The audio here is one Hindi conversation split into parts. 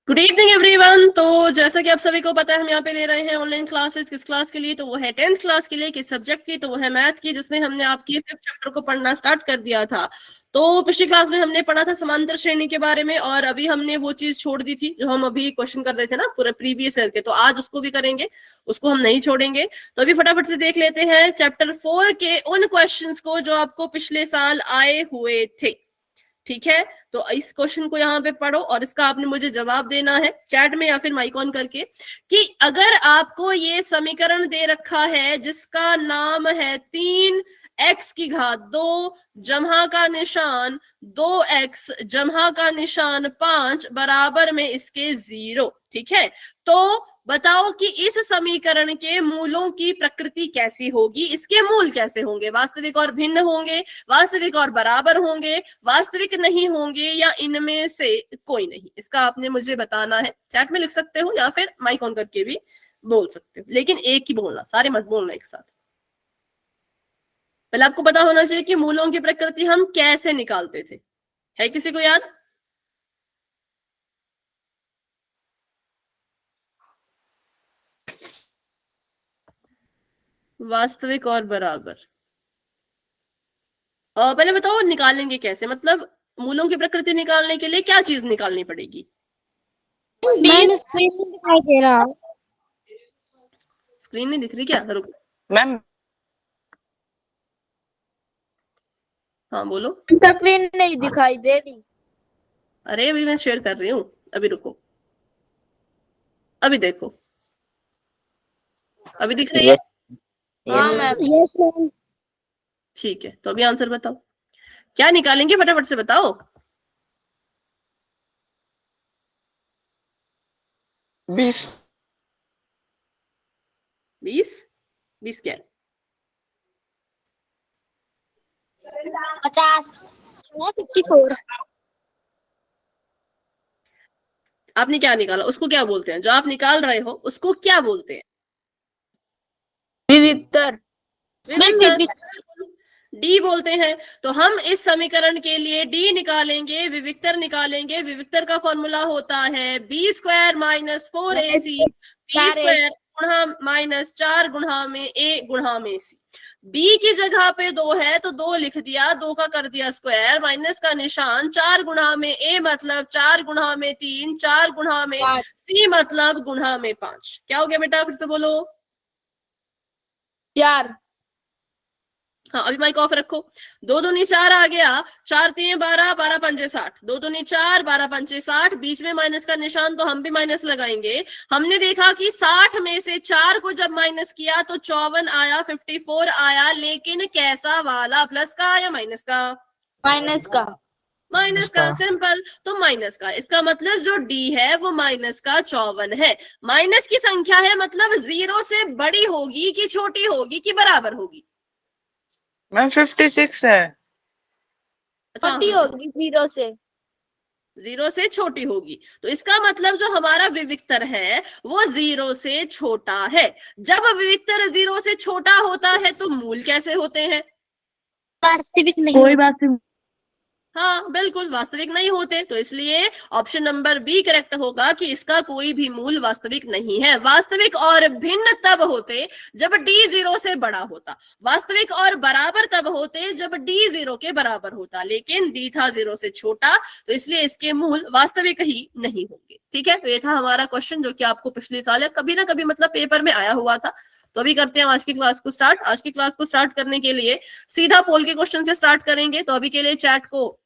Good evening everyone. तो जैसा कि आप सभी को पता है, हम यहाँ पे ले रहे हैं ऑनलाइन क्लासेस। किस क्लास के लिए? तो वो है 10th क्लास के लिए। किस सब्जेक्ट की? तो वो है मैथ की, जिसमें हमने आपकी 5th चैप्टर को पढ़ना स्टार्ट कर दिया था। तो पिछली क्लास में हमने पढ़ा था समांतर श्रेणी के बारे में, और अभी हमने वो चीज छोड़ दी थी जो हम अभी क्वेश्चन कर रहे थे ना पूरे प्रीवियस ईयर के। तो आज उसको भी करेंगे, उसको हम नहीं छोड़ेंगे। तो अभी फटाफट से देख लेते हैं चैप्टर 4 के उन क्वेश्चंस को जो आपको पिछले साल आए हुए थे। ठीक है, तो इस क्वेश्चन को यहाँ पे पढ़ो और इसका आपने मुझे जवाब देना है चैट में या फिर माइक ऑन करके, कि अगर आपको ये समीकरण दे रखा है जिसका नाम है 3x की घात 2 जमा का निशान 2x जमा का निशान 5 बराबर में इसके 0। ठीक है, तो बताओ कि इस समीकरण के मूलों की प्रकृति कैसी होगी, इसके मूल कैसे होंगे? वास्तविक और भिन्न होंगे, वास्तविक और बराबर होंगे, वास्तविक नहीं होंगे, या इनमें से कोई नहीं? इसका आपने मुझे बताना है। चैट में लिख सकते हो या फिर माइक ऑन करके भी बोल सकते हो, लेकिन एक ही बोलना, सारे मत बोलना एक साथ। पहले आपको पता होना चाहिए कि मूलों की प्रकृति हम कैसे निकालते थे। है किसी को याद? वास्तविक और बराबर। पहले बताओ निकालेंगे कैसे, मतलब मूलों की प्रकृति निकालने के लिए क्या चीज निकालनी पड़ेगी? मैम स्क्रीन नहीं दिखाई दे रहा। स्क्रीन नहीं दिख रही क्या? रुको मैम। हाँ बोलो। स्क्रीन नहीं दिखाई दे रही। अरे अभी मैं शेयर कर रही हूँ, अभी रुको, अभी देखो, अभी दिख रही है? हाँ मैम। Yes ma'am. ठीक है, तो अभी आंसर बताओ, क्या निकालेंगे? फटाफट से बताओ। 20 20 क्या? 50। 54। आपने क्या निकाला? उसको क्या बोलते हैं? जो आप निकाल रहे हो उसको क्या बोलते हैं? विविक्तर। डी बोलते हैं। तो हम इस समीकरण के लिए डी निकालेंगे, विविक्तर निकालेंगे। विविक्तर का फॉर्मूला होता है B square minus 4ac, B square गुणा माइनस 4 गुणा में ए गुणा में सी। बी की जगह पे 2 है तो 2 लिख दिया, 2 का कर दिया स्क्वायर, माइनस का निशान, 4 गुणा में ए मतलब 4 गुणा में 3, 4 गुणा में सी मतलब गुणा में 5। क्या हो गया बेटा? फिर से बोलो। 4। हाँ, अभी माइक ऑफ रखो। 2 दूनी 4 आ गया, 4 3 12, 12 पंजे 60, 2 दूनी 4, 12 पंजे 60, बीच में माइनस का निशान तो हम भी माइनस लगाएंगे। हमने देखा कि 60 में से 4 को जब माइनस किया तो 54 आया, 54 आया, लेकिन कैसा वाला? प्लस का या माइनस का? माइनस का। माइनस का, सिंपल। तो माइनस का, इसका मतलब जो डी है वो माइनस का 54 है। माइनस की संख्या है, मतलब 0 से बड़ी होगी कि छोटी होगी कि बराबर होगी? मैम 56 है। अच्छा, छोटी होगी 0 से। 0 से छोटी होगी। तो इसका मतलब जो हमारा विविक्तर है वो 0 से छोटा है। जब विविक्तर 0 से छोटा होता है तो मूल कैसे होते हैं? वास्तविक नहीं। कोई वास्तविक। हाँ बिल्कुल, वास्तविक नहीं होते। तो इसलिए ऑप्शन नंबर बी करेक्ट होगा कि इसका कोई भी मूल वास्तविक नहीं है। वास्तविक और भिन्न तब होते जब डी 0 से बड़ा होता, वास्तविक और बराबर तब होते जब डी 0 के बराबर होता, लेकिन डी था 0 से छोटा, तो इसलिए इसके मूल वास्तविक ही नहीं होंगे। ठीक है, तो ये था हमारा क्वेश्चन जो कि आपको पिछले साल या कभी ना कभी मतलब पेपर में आया हुआ था। तो अभी करते हैं आज की क्लास को स्टार्ट। आज की क्लास को स्टार्ट करने के लिए सीधा पोल के क्वेश्चन से स्टार्ट करेंगे। तो अभी के लिए चैट को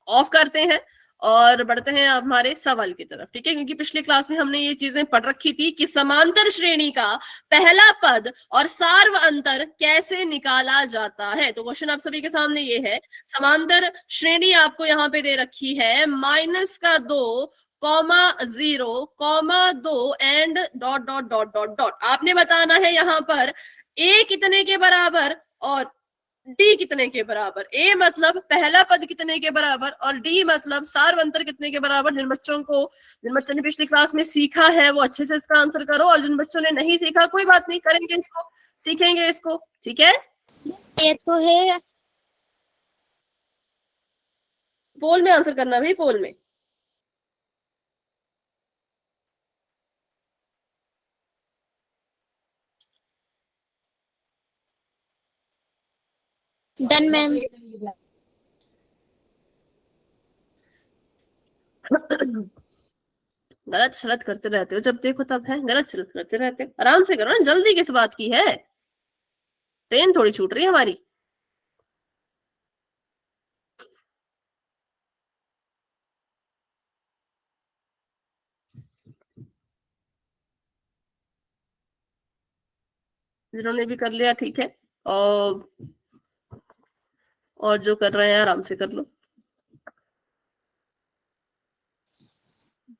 ऑफ करते हैं और बढ़ते हैं हमारे सवाल की तरफ। ठीक है, क्योंकि पिछली क्लास में हमने ये चीजें पढ़ रखी थी कि समांतर श्रेणी का पहला पद और सार्व अंतर कैसे निकाला जाता है। तो क्वेश्चन आप सभी के सामने ये है, समांतर श्रेणी आपको यहाँ पे दे रखी है -2, -0, -2 and dot dot dot dot dot. आपने बताना है यहाँ पर ए कितने के बराबर और डी कितने के बराबर। ए मतलब पहला पद कितने के बराबर और डी मतलब सार्व अंतर कितने के बराबर। जिन बच्चों ने पिछली क्लास में सीखा है वो अच्छे से इसका आंसर करो, और जिन बच्चों ने नहीं सीखा कोई बात नहीं, करेंगे इसको, सीखेंगे इसको। ठीक है, ये तो है। पोल में आंसर करना भाई, पोल में। Done ma'am. गलत सलत करते रहते हो, जब देखो तब है गलत सलत करते रहते हो। आराम से करो ना, जल्दी किस बात की है, ट्रेन थोड़ी छूट रही है हमारी। जिन्होंने भी कर लिया ठीक है, और जो कर रहे हैं आराम से कर लो।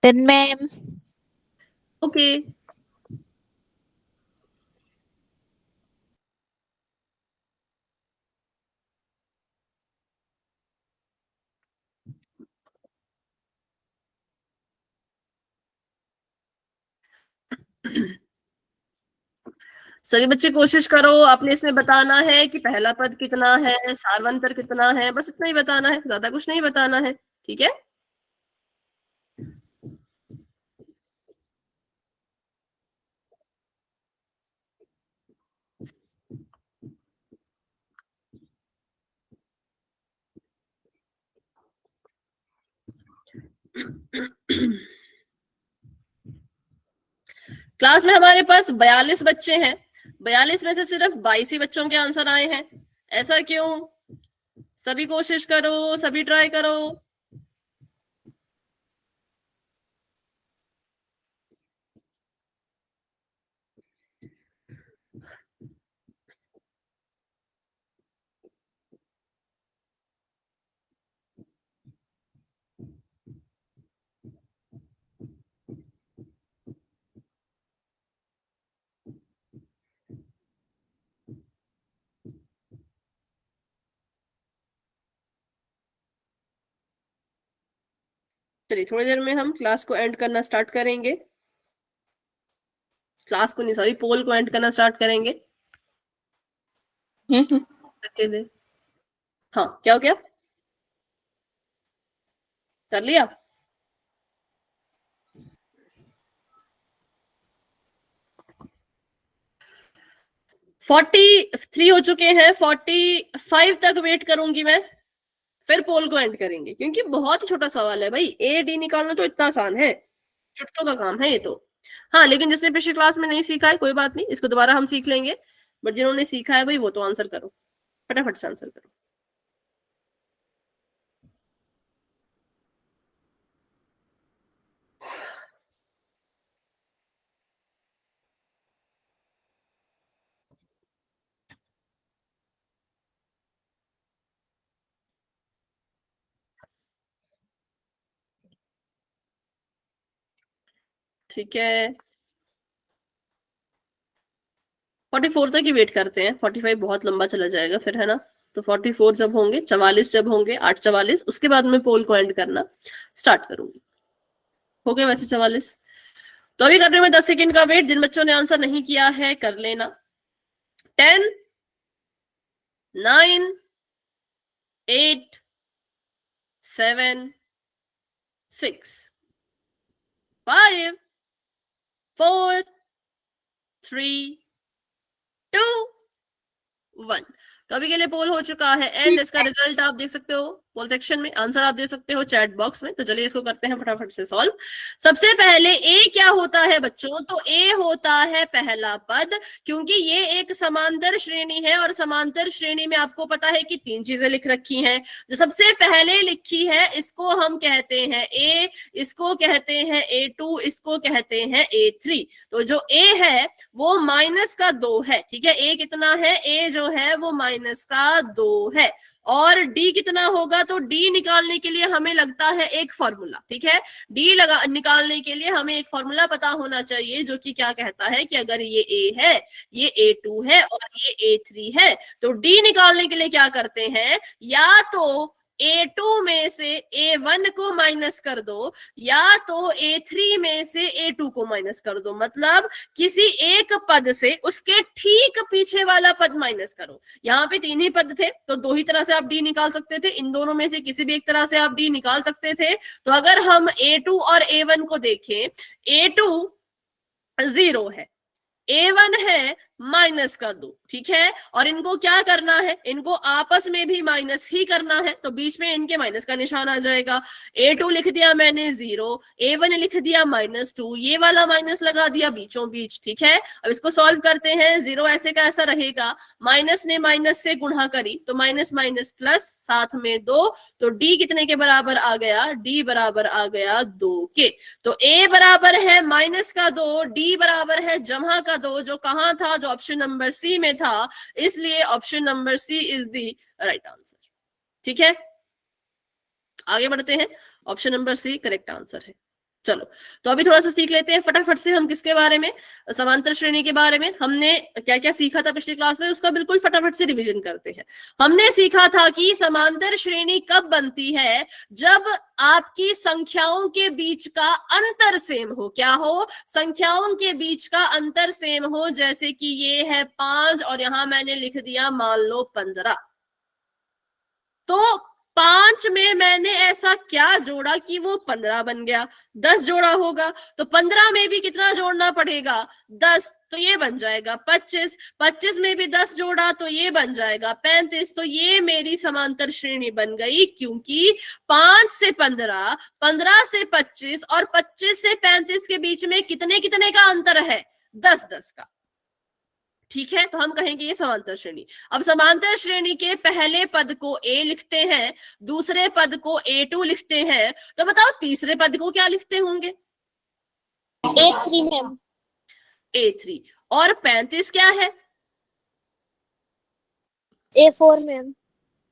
Done ma'am. ओके। सभी बच्चे कोशिश करो, आपने इसमें बताना है कि पहला पद कितना है, सार्वंतर कितना है, बस इतना ही बताना है, ज्यादा कुछ नहीं बताना है, ठीक है। क्लास में हमारे पास 42 बच्चे हैं, 42 में से सिर्फ 22 ही बच्चों के आंसर आए हैं। ऐसा क्यों? सभी कोशिश करो, सभी ट्राई करो। चलिए थोड़ी देर में हम क्लास को एंड करना स्टार्ट करेंगे, क्लास को नहीं सॉरी, पोल को एंड करना स्टार्ट करेंगे। अकेले हाँ, क्या हो गया, कर लिया? फोर्टी 3 हो चुके हैं, 45 तक वेट करूंगी मैं, फिर पोल को एंड करेंगे, क्योंकि बहुत छोटा सवाल है भाई, ए डी निकालना तो इतना आसान है, चुटकियों का काम है ये तो। हाँ, लेकिन जिसने पिछली क्लास में नहीं सीखा है कोई बात नहीं, इसको दोबारा हम सीख लेंगे, बट जिन्होंने सीखा है भाई वो तो आंसर करो, फटाफट से आंसर करो। ठीक है, 44 तक ही वेट करते हैं, 45 बहुत लंबा चला जाएगा फिर, है ना। तो 44 जब होंगे, 44 जब होंगे, 8:44, उसके बाद में पोल को एंड करना स्टार्ट करूंगी। हो गए वैसे 44, तो अभी कर रही हूँ मैं 10 सेकेंड का वेट, जिन बच्चों ने आंसर नहीं किया है कर लेना। 10 9 8 7 6 5 4 3 2 1। तो अभी के लिए पोल हो चुका है एंड, इसका रिजल्ट आप देख सकते हो पोल सेक्शन में, आंसर आप दे सकते हो चैट बॉक्स में। तो चलिए इसको करते हैं फटाफट से सॉल्व। सबसे पहले ए क्या होता है बच्चों, तो ए होता है पहला पद, क्योंकि ये एक समांतर श्रेणी है, और समांतर श्रेणी में आपको पता है कि 3 चीजें लिख रखी हैं। जो सबसे पहले लिखी है इसको हम कहते हैं ए, इसको कहते हैं A2, इसको कहते हैं A3। तो जो ए है वो -2 है, ठीक है। ए कितना है, ए जो है वो -2 है। और डी कितना होगा, तो डी निकालने के लिए हमें लगता है एक फॉर्मूला, ठीक है। डी निकालने के लिए हमें एक फॉर्मूला पता होना चाहिए, जो कि क्या कहता है कि अगर ये ए है, ये A2 है और ये A3 है, तो डी निकालने के लिए क्या करते हैं, या तो A2 में से A1 को माइनस कर दो या तो A3 में से A2 को माइनस कर दो, मतलब किसी एक पद से उसके ठीक पीछे वाला पद माइनस करो। यहाँ पे 3 ही पद थे तो 2 ही तरह से आप डी निकाल सकते थे, इन दोनों में से किसी भी एक तरह से आप डी निकाल सकते थे। तो अगर हम A2 और A1 को देखें, A2 0 है, A1 है, माइनस कर दो, ठीक है। और इनको क्या करना है, इनको आपस में भी माइनस ही करना है, तो बीच में इनके माइनस का निशान आ जाएगा। A2 लिख दिया मैंने 0, A1 लिख दिया -2, ये वाला माइनस लगा दिया बीचों बीच, ठीक है। अब इसको सॉल्व करते हैं। 0 ऐसे का ऐसा रहेगा, माइनस ने माइनस से गुणा करी तो माइनस माइनस प्लस, साथ में 2, तो D कितने के बराबर आ गया, D बराबर आ गया 2 के। तो A बराबर है माइनस का 2, D बराबर है जमा का 2, जो कहां था, जो ऑप्शन नंबर सी में था, इसलिए option number C is the right answer, ठीक है। आगे बढ़ते हैं, option number C correct answer है। चलो तो अभी थोड़ा सा सीख लेते हैं फटाफट से हम किसके बारे में, समांतर श्रेणी के बारे में। हमने क्या क्या सीखा था पिछली क्लास में, उसका बिल्कुल फटाफट से रिवीजन करते हैं। हमने सीखा था कि समांतर श्रेणी कब बनती है, जब आपकी संख्याओं के बीच का अंतर सेम हो। क्या हो, संख्याओं के बीच का अंतर सेम हो, जैसे कि ये है 5 और यहां मैंने लिख दिया मान लो 15। तो 5 में मैंने ऐसा क्या जोड़ा कि वो 15 बन गया। 10 जोड़ा होगा तो 15 में भी कितना जोड़ना पड़ेगा, 10, तो ये बन जाएगा 25। 25 में भी 10 जोड़ा तो ये बन जाएगा 35। तो ये मेरी समांतर श्रेणी बन गई, क्योंकि 5 से 15, 15 से 25 और 25 से 35 के बीच में कितने कितने का अंतर है, 10-10 का, ठीक है। तो हम कहेंगे ये समांतर श्रेणी। अब समांतर श्रेणी के पहले पद को A लिखते हैं, दूसरे पद को A2 लिखते हैं, तो बताओ तीसरे पद को क्या लिखते होंगे, A3 मैम। A3। और 35 क्या है, A4 मैम।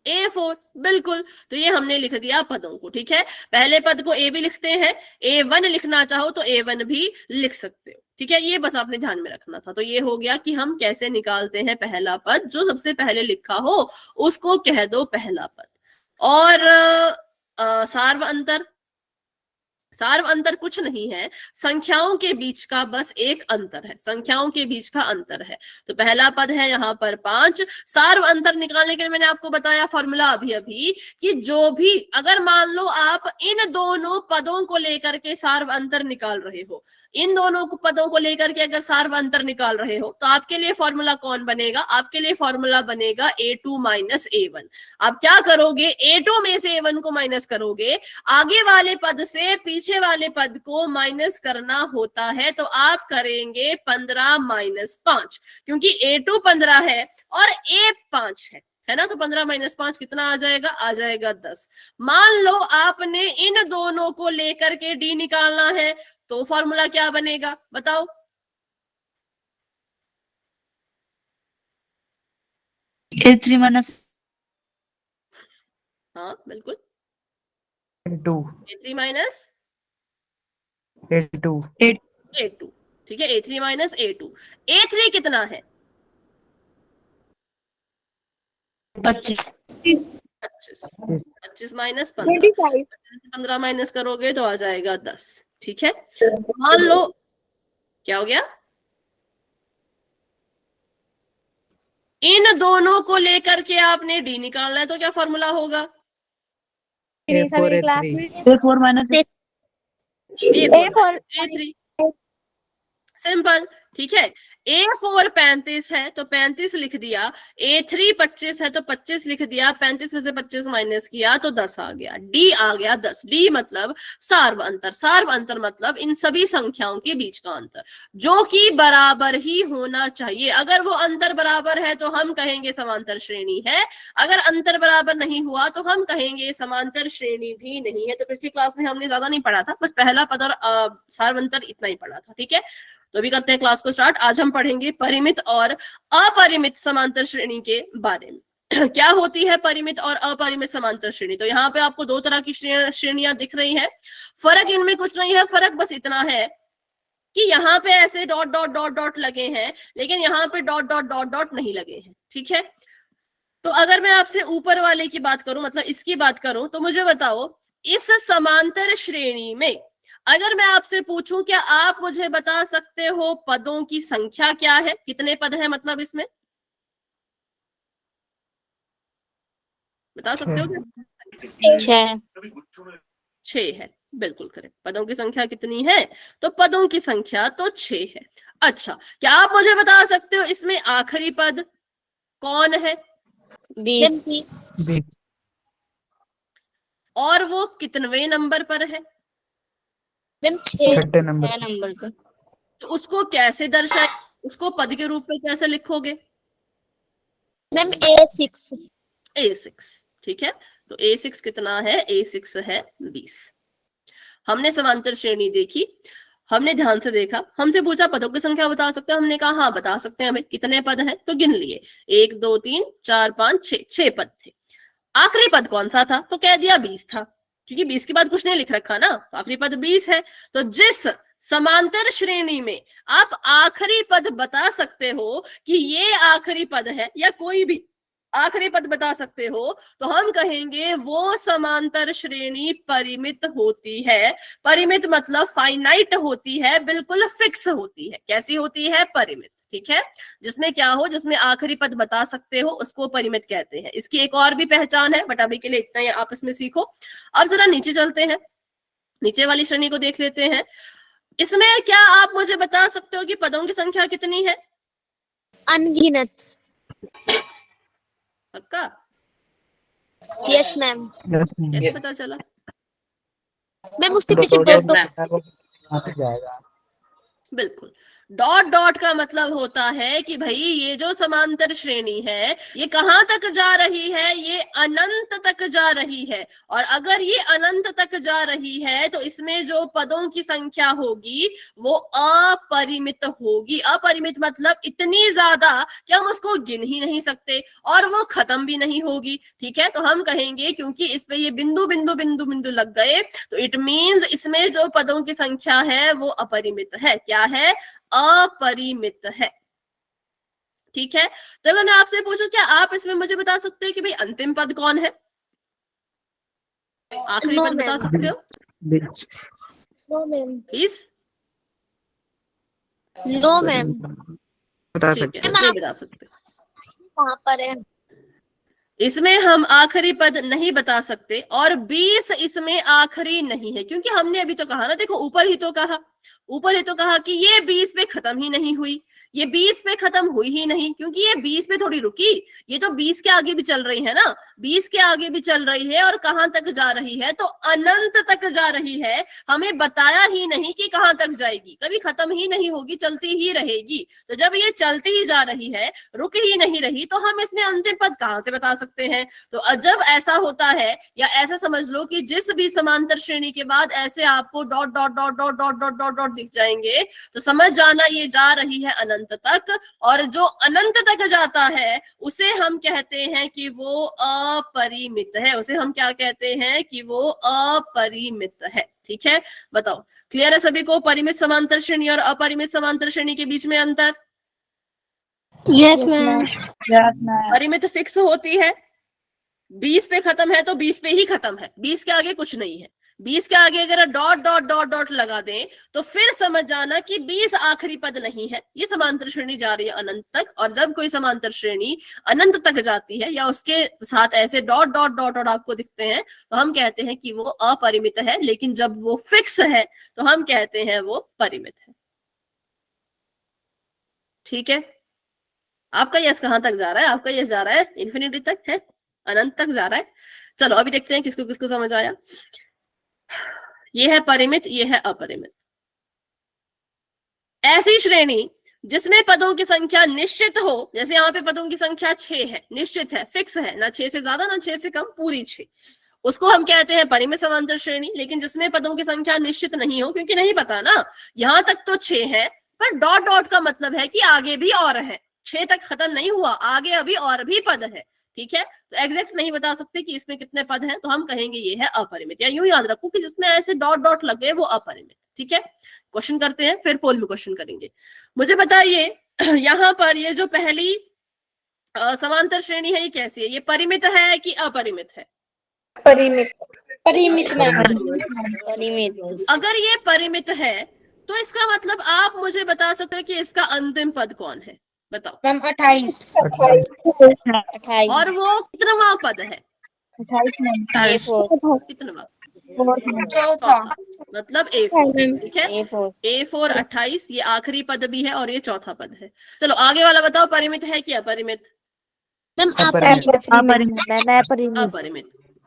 A4, बिल्कुल। तो ये हमने लिख दिया पदों को, ठीक है। पहले पद को A भी लिखते हैं, A1 लिखना चाहो तो A1 भी लिख सकते हो, ठीक है। ये बस आपने ध्यान में रखना था। तो ये हो गया कि हम कैसे निकालते हैं पहला पद, जो सबसे पहले लिखा हो उसको कह दो पहला पद। और सार्व अंतर, सार्व अंतर कुछ नहीं है, संख्याओं के बीच का बस एक अंतर है, संख्याओं के बीच का अंतर है। तो पहला पद है यहाँ पर 5। सार्व अंतर निकालने के लिए मैंने आपको बताया फॉर्मूला अभी अभी, कि जो भी, अगर मान लो आप इन दोनों पदों को लेकर के सार्व अंतर निकाल रहे हो, इन दोनों पदों को लेकर के अगर सार्व अंतर निकाल रहे हो, तो आपके लिए फॉर्मूला कौन बनेगा, आपके लिए फॉर्मूला बनेगा A2 माइनस A1। आप क्या करोगे, A2 में से A1 को माइनस करोगे, आगे वाले पद से पीछे वाले पद को माइनस करना होता है, तो आप करेंगे 15 माइनस 5, क्योंकि A2 15 है और A 5 है ना। तो 15 माइनस 5 कितना आ जाएगा, आ जाएगा 10। मान लो आपने इन दोनों को लेकर के D निकालना है, तो फॉर्मूला क्या बनेगा बताओ, A3 माइनस, हाँ बिल्कुल, A2 A3 minus A2 A2, ठीक है। A3 माइनस A2, A3 कितना है, 25, 25 माइनस 15, 15 माइनस करोगे तो आ जाएगा 10, ठीक है। मान लो क्या हो गया, इन दोनों को लेकर के आपने D निकालना है, तो क्या फॉर्मूला होगा, A4 A3 A4 minus A4 A3, simple, ठीक है। A4 35 है तो 35 लिख दिया, A3 25 है तो 25 लिख दिया, 35 में से 25 माइनस किया तो 10 आ गया, D आ गया 10। D मतलब सार्व अंतर, सार्व अंतर मतलब इन सभी संख्याओं के बीच का अंतर, जो कि बराबर ही होना चाहिए। अगर वो अंतर बराबर है तो हम कहेंगे समांतर श्रेणी है, अगर अंतर बराबर नहीं हुआ तो हम कहेंगे समांतर श्रेणी भी नहीं है। तो पिछली क्लास में हमने ज्यादा नहीं पढ़ा था, बस पहला पद और सार्व अंतर इतना ही पढ़ा था, ठीक है। तो अभी करते हैं क्लास को स्टार्ट। आज हम पढ़ेंगे परिमित और अपरिमित समांतर श्रेणी के बारे में। क्या होती है परिमित और अपरिमित समांतर श्रेणी, तो यहाँ पे आपको 2 तरह की श्रेणियां दिख रही हैं। फर्क इनमें कुछ नहीं है, फर्क बस इतना है कि यहाँ पे ऐसे डॉट डॉट डॉट डॉट लगे हैं, लेकिन यहाँ पे डॉट डॉट डॉट डॉट नहीं लगे हैं, ठीक है। तो अगर मैं आपसे ऊपर वाले की बात करूं, मतलब इसकी बात करूं, तो मुझे बताओ इस समांतर श्रेणी में अगर मैं आपसे पूछूं, क्या आप मुझे बता सकते हो पदों की संख्या क्या है, कितने पद हैं मतलब इसमें, बता सकते हो क्या? 6 6 है, बिल्कुल करेक्ट। पदों की संख्या कितनी है? तो पदों की संख्या तो 6 है। अच्छा, क्या आप मुझे बता सकते हो इसमें आखिरी पद कौन है? 20 20 और वो कितनवें नंबर पर है? मैम 6 छठे नंबर नंबर का। तो उसको कैसे दर्शाए, उसको पद के रूप में कैसे लिखोगे? मैम A6 A6, ठीक है। तो A6 कितना है? A6 है 20। हमने समांतर श्रेणी देखी, हमने ध्यान से देखा, हमसे पूछा पदों की संख्या बता सकते हो, हमने कहा हाँ बता सकते हैं, हमें कितने पद हैं, तो गिन लिए 1 2 3 4 5 6, 6 पद थे। आखिरी पद कौन सा था? तो कह दिया 20 था, क्योंकि 20 के बाद कुछ नहीं लिख रखा ना, तो आखिरी पद 20 है। तो जिस समांतर श्रेणी में आप आखिरी पद बता सकते हो कि ये आखिरी पद है, या कोई भी आखिरी पद बता सकते हो, तो हम कहेंगे वो समांतर श्रेणी परिमित होती है। परिमित मतलब फाइनाइट होती है, बिल्कुल फिक्स होती है। कैसी होती है? परिमित, ठीक है। जिसमें क्या हो, जिसमें आखिरी पद बता सकते हो, उसको परिमित कहते हैं। इसकी एक और भी पहचान है, बट अभी के लिए इतना ही आपस में सीखो। अब जरा नीचे चलते हैं, नीचे वाली श्रेणी को देख लेते हैं। इसमें क्या आप मुझे बता सकते हो कि पदों की संख्या कितनी है? अनगिनत। पक्का? Yes ma'am. कैसे पता चला? मैम उसके पीछे डॉट जाएगा। बिल्कुल, डॉट डॉट का मतलब होता है कि भाई ये जो समांतर श्रेणी है ये कहां तक जा रही है? ये अनंत तक जा रही है। और अगर ये अनंत तक जा रही है तो इसमें जो पदों की संख्या होगी वो अपरिमित होगी। अपरिमित मतलब इतनी ज्यादा कि हम उसको गिन ही नहीं सकते, और वो खत्म भी नहीं होगी, ठीक है। तो हम कहेंगे क्योंकि इसमें ये बिंदु बिंदु बिंदु बिंदु लग गए, तो इट मीन्स इसमें जो पदों की संख्या है वो अपरिमित है। क्या है? अपरिमित है, ठीक है। तो अगर मैं आपसे पूछूं, क्या आप इसमें मुझे बता सकते हो कि भाई अंतिम पद कौन है? आखिरी पद बता सकते हो? No ma'am. 20? No ma'am. बता ठीक सकते है, हैं। नहीं बता सकते। कहाँ पर है? इसमें हम आखिरी पद नहीं बता सकते, और 20 इसमें आखिरी नहीं है, क्योंकि हमने अभी तो कहा ना, देखो ऊपर ही तो कहा कि ये 20 पे खत्म ही नहीं हुई, ये 20 पे खत्म हुई ही नहीं, क्योंकि ये 20 पे थोड़ी रुकी, ये तो 20 के आगे भी चल रही है ना, 20 के आगे भी चल रही है, और कहां तक जा रही है? तो अनंत तक जा रही है। हमें बताया ही नहीं कि कहां तक जाएगी, कभी खत्म ही नहीं होगी, चलती ही रहेगी। तो जब ये चलती ही जा रही है, रुक ही नहीं रही, तो हम इसमें अंतिम पद कहां से बता सकते हैं? तो जब ऐसा होता है, या ऐसा समझ लो कि जिस भी समांतर श्रेणी के बाद ऐसे आपको dot dot dot dot dot dot dot dot दिख जाएंगे, तो समझ जाना ये जा रही है अनंत तक। और जो अनंत तक जाता है उसे हम कहते हैं कि वो अपरिमित है। उसे हम क्या कहते हैं? कि वो अपरिमित है, ठीक है। बताओ, क्लियर है सभी को परिमित समांतर श्रेणी और अपरिमित समांतर श्रेणी के बीच में अंतर? Yes ma'am. परिमित फिक्स होती है, 20 पे खत्म है तो 20 पे ही खत्म है, 20 के आगे कुछ नहीं है। 20 के आगे अगर डॉट डॉट डॉट डॉट लगा दें तो फिर समझ जाना कि 20 आखिरी पद नहीं है, ये समांतर श्रेणी जा रही है अनंत तक। और जब कोई समांतर श्रेणी अनंत तक जाती है, या उसके साथ ऐसे डॉट डॉट डॉट डॉट आपको दिखते हैं, तो हम कहते हैं कि वो अपरिमित है। लेकिन जब वो फिक्स है तो हम कहते हैं वो परिमित है, ठीक है। आपका यस कहां तक जा रहा है? आपका यस जा रहा है इन्फिनिटी तक, है अनंत तक जा रहा है। चलो अभी देखते हैं किसको किसको समझ आया। ये है परिमित, ये है अपरिमित। ऐसी श्रेणी जिसमें पदों की संख्या निश्चित हो, जैसे यहाँ पे पदों की संख्या 6 है, निश्चित है, फिक्स है, ना 6 से ज्यादा ना 6 से कम, पूरी 6, उसको हम कहते हैं परिमित समांतर श्रेणी। लेकिन जिसमें पदों की संख्या निश्चित नहीं हो, क्योंकि नहीं पता ना, यहाँ तक तो 6 है, पर डॉट डॉट का मतलब है कि आगे भी और है, 6 तक खत्म नहीं हुआ, आगे अभी और भी पद है, ठीक है। तो एग्जैक्ट नहीं बता सकते कि इसमें कितने पद हैं, तो हम कहेंगे ये है अपरिमित। या यूं याद रखो कि जिसमें ऐसे डॉट डॉट लगे वो अपरिमित, ठीक है। क्वेश्चन करते हैं, फिर पोल में क्वेश्चन करेंगे। मुझे बताइए यहाँ पर ये जो पहली समांतर श्रेणी है, ये कैसी है? ये परिमित है कि अपरिमित है? परिमित मैम, परिमित। अगर ये परिमित है तो इसका मतलब आप मुझे बता सकते हो कि इसका अंतिम पद कौन है? बताओ। मैम 28 और वो कितनवां पद है? 28 कितनवां? चौथा। मतलब A4, ठीक है। A4 A4 28, ये आखिरी पद भी है और ये चौथा पद है। चलो आगे वाला बताओ, परिमित है कि अपरिमित? मैम अपरिमित। अपरिमित,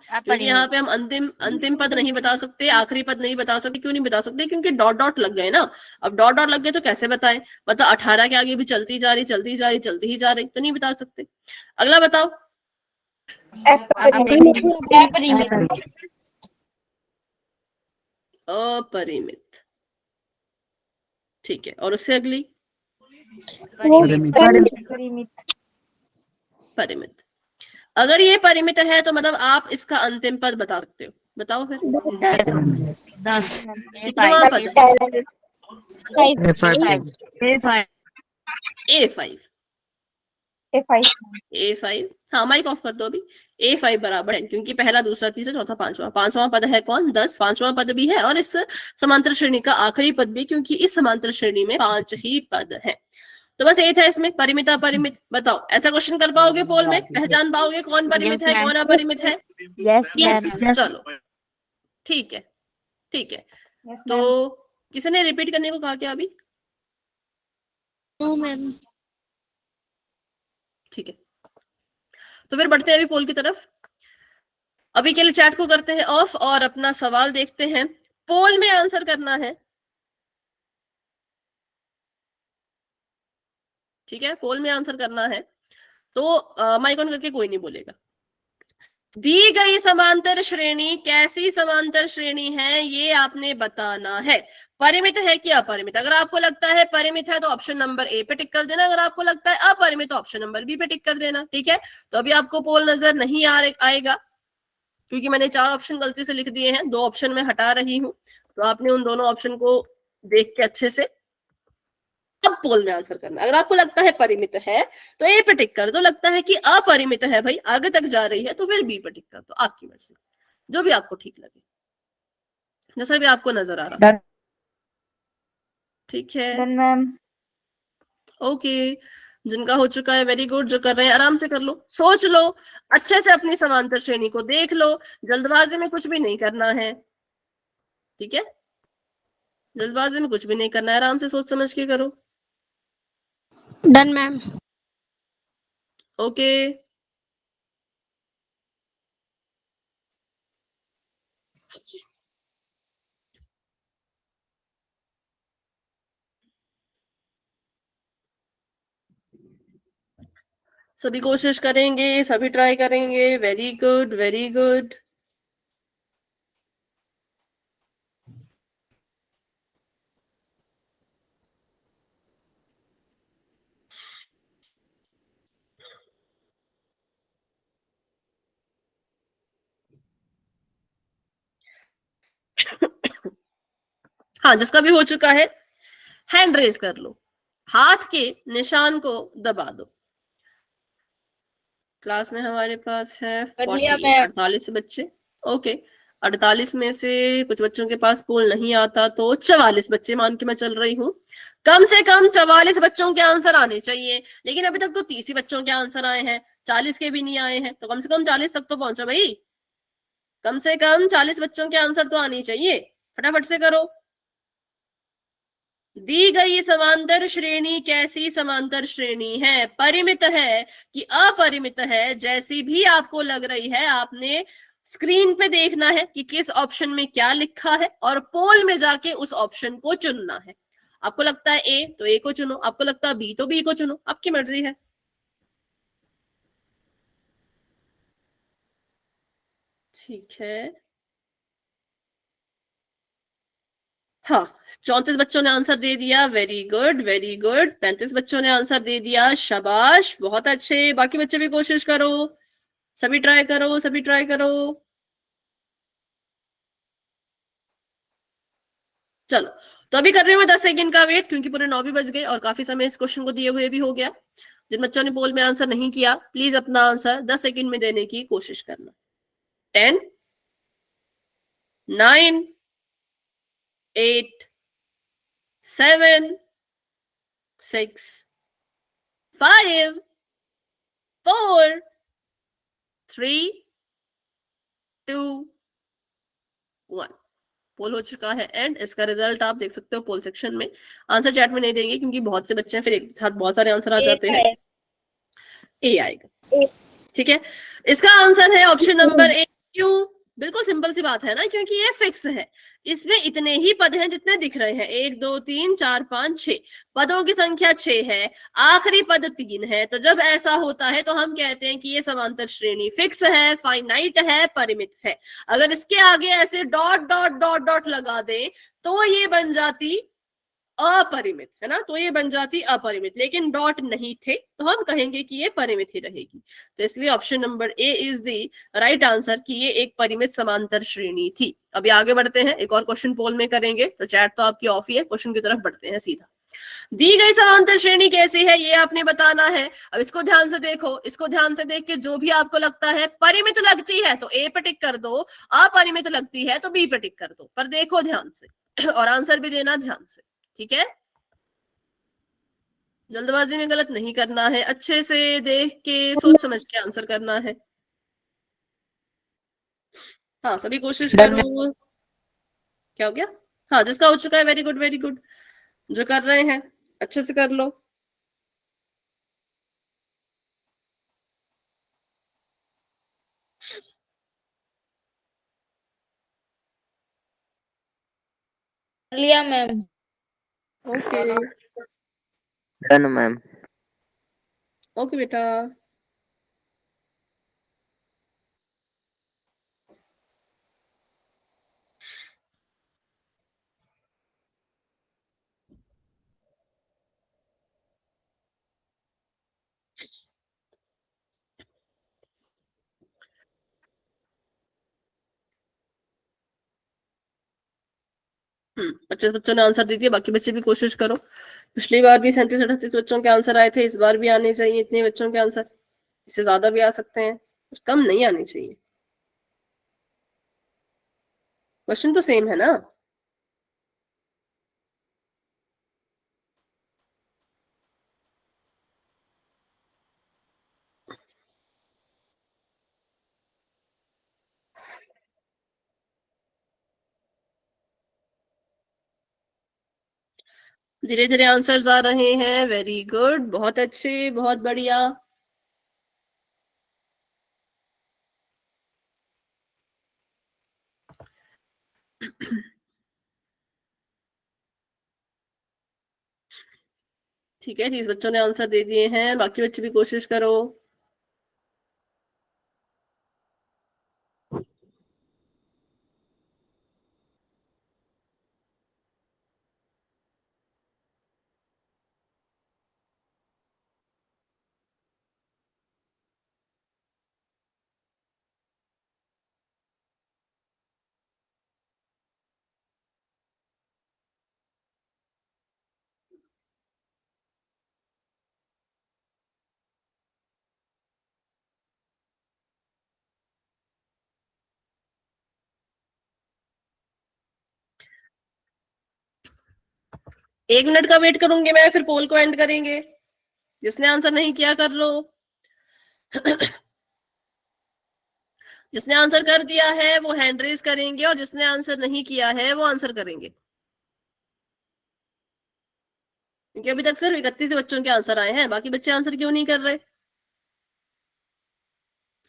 क्योंकि यहाँ पे हम अंतिम पद नहीं बता सकते, आखिरी पद नहीं बता सकते। क्यों नहीं बता सकते? क्योंकि डॉट डॉट लग गए ना। अब डॉट डॉट लग गए तो कैसे बताएं? मतलब 18 के आगे भी चलती जा रही, चलती जा रही, चलती ही जा रही, तो नहीं बता सकते। अगला बताओ। अपरिमित, ठीक है। और उससे अगली? परिमित। अगर ये परिमित है तो मतलब आप इसका अंतिम पद बता सकते हो। बताओ फिर। 10 कितनवां पद है? A5 A5। A5, हाँ माइक ऑफ कर दो अभी। A5 बराबर है, क्योंकि पहला, दूसरा, तीसरा, चौथा, पांचवा पद है कौन? 10। पांचवा पद भी है और इस समांतर श्रेणी का आखिरी पद भी, क्योंकि इस समांतर श्रेणी में 5 ही पद है। तो बस यही था इसमें, परिमित अपरिमित। बताओ, ऐसा क्वेश्चन कर पाओगे पोल में? पहचान पाओगे कौन परिमित है, कौन अपरिमित है? चलो ठीक है, ठीक है। तो किसी ने रिपीट करने को कहा क्या अभी? मैम। ठीक है, तो फिर बढ़ते हैं अभी पोल की तरफ। अभी के लिए चैट को करते हैं ऑफ और अपना सवाल देखते हैं। पोल में आंसर करना है, ठीक है। पोल में आंसर करना है तो माइक ऑन करके कोई नहीं बोलेगा। दी गई समांतर श्रेणी कैसी समांतर श्रेणी है, ये आपने बताना है। परिमित है कि अपरिमित? अगर आपको लगता है परिमित है तो ऑप्शन नंबर ए पे टिक कर देना। अगर आपको लगता है अपरिमित तो ऑप्शन नंबर बी पे टिक कर देना, ठीक है। तो अभी आपको पोल नजर नहीं आएगा, क्योंकि मैंने 4 ऑप्शन गलती से लिख दिए हैं, 2 ऑप्शन में हटा रही हूं। तो आपने उन दोनों ऑप्शन को देख के अच्छे से अब पोल में आंसर करना। अगर आपको लगता है परिमित है तो ए पे टिक कर दो, लगता है कि अपरिमित है, भाई आगे तक जा रही है, तो फिर बी पे टिक कर दो। आपकी मर्जी, जो भी आपको ठीक लगे, जैसा भी आपको नजर आ रहा है, ठीक है। मैम ओके, जिनका हो चुका है वेरी गुड। जो कर रहे हैं आराम से कर लो, सोच लो, अच्छे से अपनी समांतर श्रेणी को देख लो। जल्दबाजी में कुछ भी नहीं करना है, ठीक है। जल्दबाजी में कुछ भी नहीं करना है, आराम से सोच समझ के करो। Done ma'am. ओके, सभी कोशिश करेंगे, सभी ट्राई करेंगे। Very good, very good. हाँ, जिसका भी हो चुका है हैंड रेज कर लो, हाथ के निशान को दबा दो। क्लास में हमारे पास है 48 बच्चे। ओके, 48 में से कुछ बच्चों के पास पोल नहीं आता, तो 44 बच्चे मान के मैं चल रही हूँ। कम से कम 44 बच्चों के आंसर आने चाहिए, लेकिन अभी तक तो 30 ही बच्चों के आंसर आए हैं, 40 के भी नहीं आए हैं। तो कम से कम 40 तक तो पहुंचो भाई, कम से कम 40 बच्चों के आंसर तो आने चाहिए। फटाफट से करो। दी गई समांतर श्रेणी कैसी समांतर श्रेणी है? परिमित है कि अपरिमित है? जैसी भी आपको लग रही है, आपने स्क्रीन पे देखना है कि किस ऑप्शन में क्या लिखा है और पोल में जाके उस ऑप्शन को चुनना है। आपको लगता है ए तो ए को चुनो, आपको लगता है बी तो बी को चुनो, आपकी मर्जी है। ठीक है, हाँ, 34 बच्चों ने आंसर दे दिया। Very good, very good. 35 बच्चों ने आंसर दे दिया, शाबाश, बहुत अच्छे। बाकी बच्चे भी कोशिश करो, सभी ट्राई करो, सभी ट्राई करो। चलो, तो अभी कर रही हूँ मैं 10 सेकंड का वेट, क्योंकि पूरे 9 भी बज गए और काफी समय इस क्वेश्चन को दिए हुए भी हो गया। जिन बच्चों ने पोल में आंसर नहीं किया, प्लीज अपना आंसर 10 सेकंड में देने की कोशिश करना। 10, 9, 8, 7, 6, 5, 4, 3, 2, 1। पोल हो चुका है एंड इसका रिजल्ट आप देख सकते हो पोल सेक्शन में। आंसर चैट में नहीं देंगे क्योंकि बहुत से बच्चे हैं, फिर एक साथ बहुत सारे आंसर आ जाते हैं। ए आएगा, ठीक है। इसका आंसर है ऑप्शन नंबर ए। क्यों? बिल्कुल सिंपल सी बात है ना, क्योंकि ये फिक्स है। इसमें इतने ही पद हैं जितने दिख रहे हैं, 1 2 3 4 5 6 पदों की संख्या 6 है, आखिरी पद 3 है। तो जब ऐसा होता है तो हम कहते हैं कि ये समांतर श्रेणी फिक्स है, फाइनाइट है, परिमित है। अगर इसके आगे ऐसे डॉट डॉट डॉट डॉट लगा दे तो ये बन जाती अपरिमित, है ना, तो ये बन जाती अपरिमित, लेकिन डॉट नहीं थे तो हम कहेंगे कि ये परिमित ही रहेगी। तो इसलिए option number A is the right answer कि ये एक परिमित समांतर श्रेणी थी। अभी आगे बढ़ते हैं, एक और क्वेश्चन पोल में करेंगे। तो चैट तो आपकी ऑफ ही है, क्वेश्चन की तरफ बढ़ते हैं सीधा। दी गई समांतर श्रेणी कैसी है ये आपने बताना है। अब इसको ध्यान से देखो, इसको ध्यान से देख के जो भी आपको लगता है परिमित लगती है तो ए पे टिक कर दो, अपरिमित लगती है तो बी पे टिक कर दो। पर देखो ध्यान से और आंसर भी देना ध्यान से, ठीक है। जल्दबाजी में गलत नहीं करना है, अच्छे से देख के सोच समझ के आंसर करना है। हाँ सभी कोशिश करो। क्या हो गया? हाँ जिसका हो चुका है वेरी गुड वेरी गुड। जो कर रहे हैं अच्छे से कर लो। लिया ma'am. Okay done ma'am. Okay बेटा। बच्चे बच्चों ने आंसर दे दिया, बाकी बच्चे भी कोशिश करो। पिछली बार भी 37-38 बच्चों के आंसर आए थे, इस बार भी आने चाहिए इतने बच्चों के आंसर। इससे ज्यादा भी आ सकते हैं, कम नहीं आने चाहिए। क्वेश्चन तो सेम है ना। धीरे धीरे आंसर्स आ रहे हैं, वेरी गुड, बहुत अच्छे, बहुत बढ़िया। ठीक है, 30 बच्चों ने आंसर दे दिए हैं, बाकी बच्चे भी कोशिश करो। एक मिनट का वेट करूंगी मैं, फिर पोल को एंड करेंगे। जिसने आंसर नहीं किया कर लो। जिसने आंसर कर दिया है वो हैंड रेज करेंगे और जिसने आंसर नहीं किया है वो आंसर करेंगे, क्योंकि अभी तक सिर्फ 31 बच्चों के आंसर आए हैं, बाकी बच्चे आंसर क्यों नहीं कर रहे।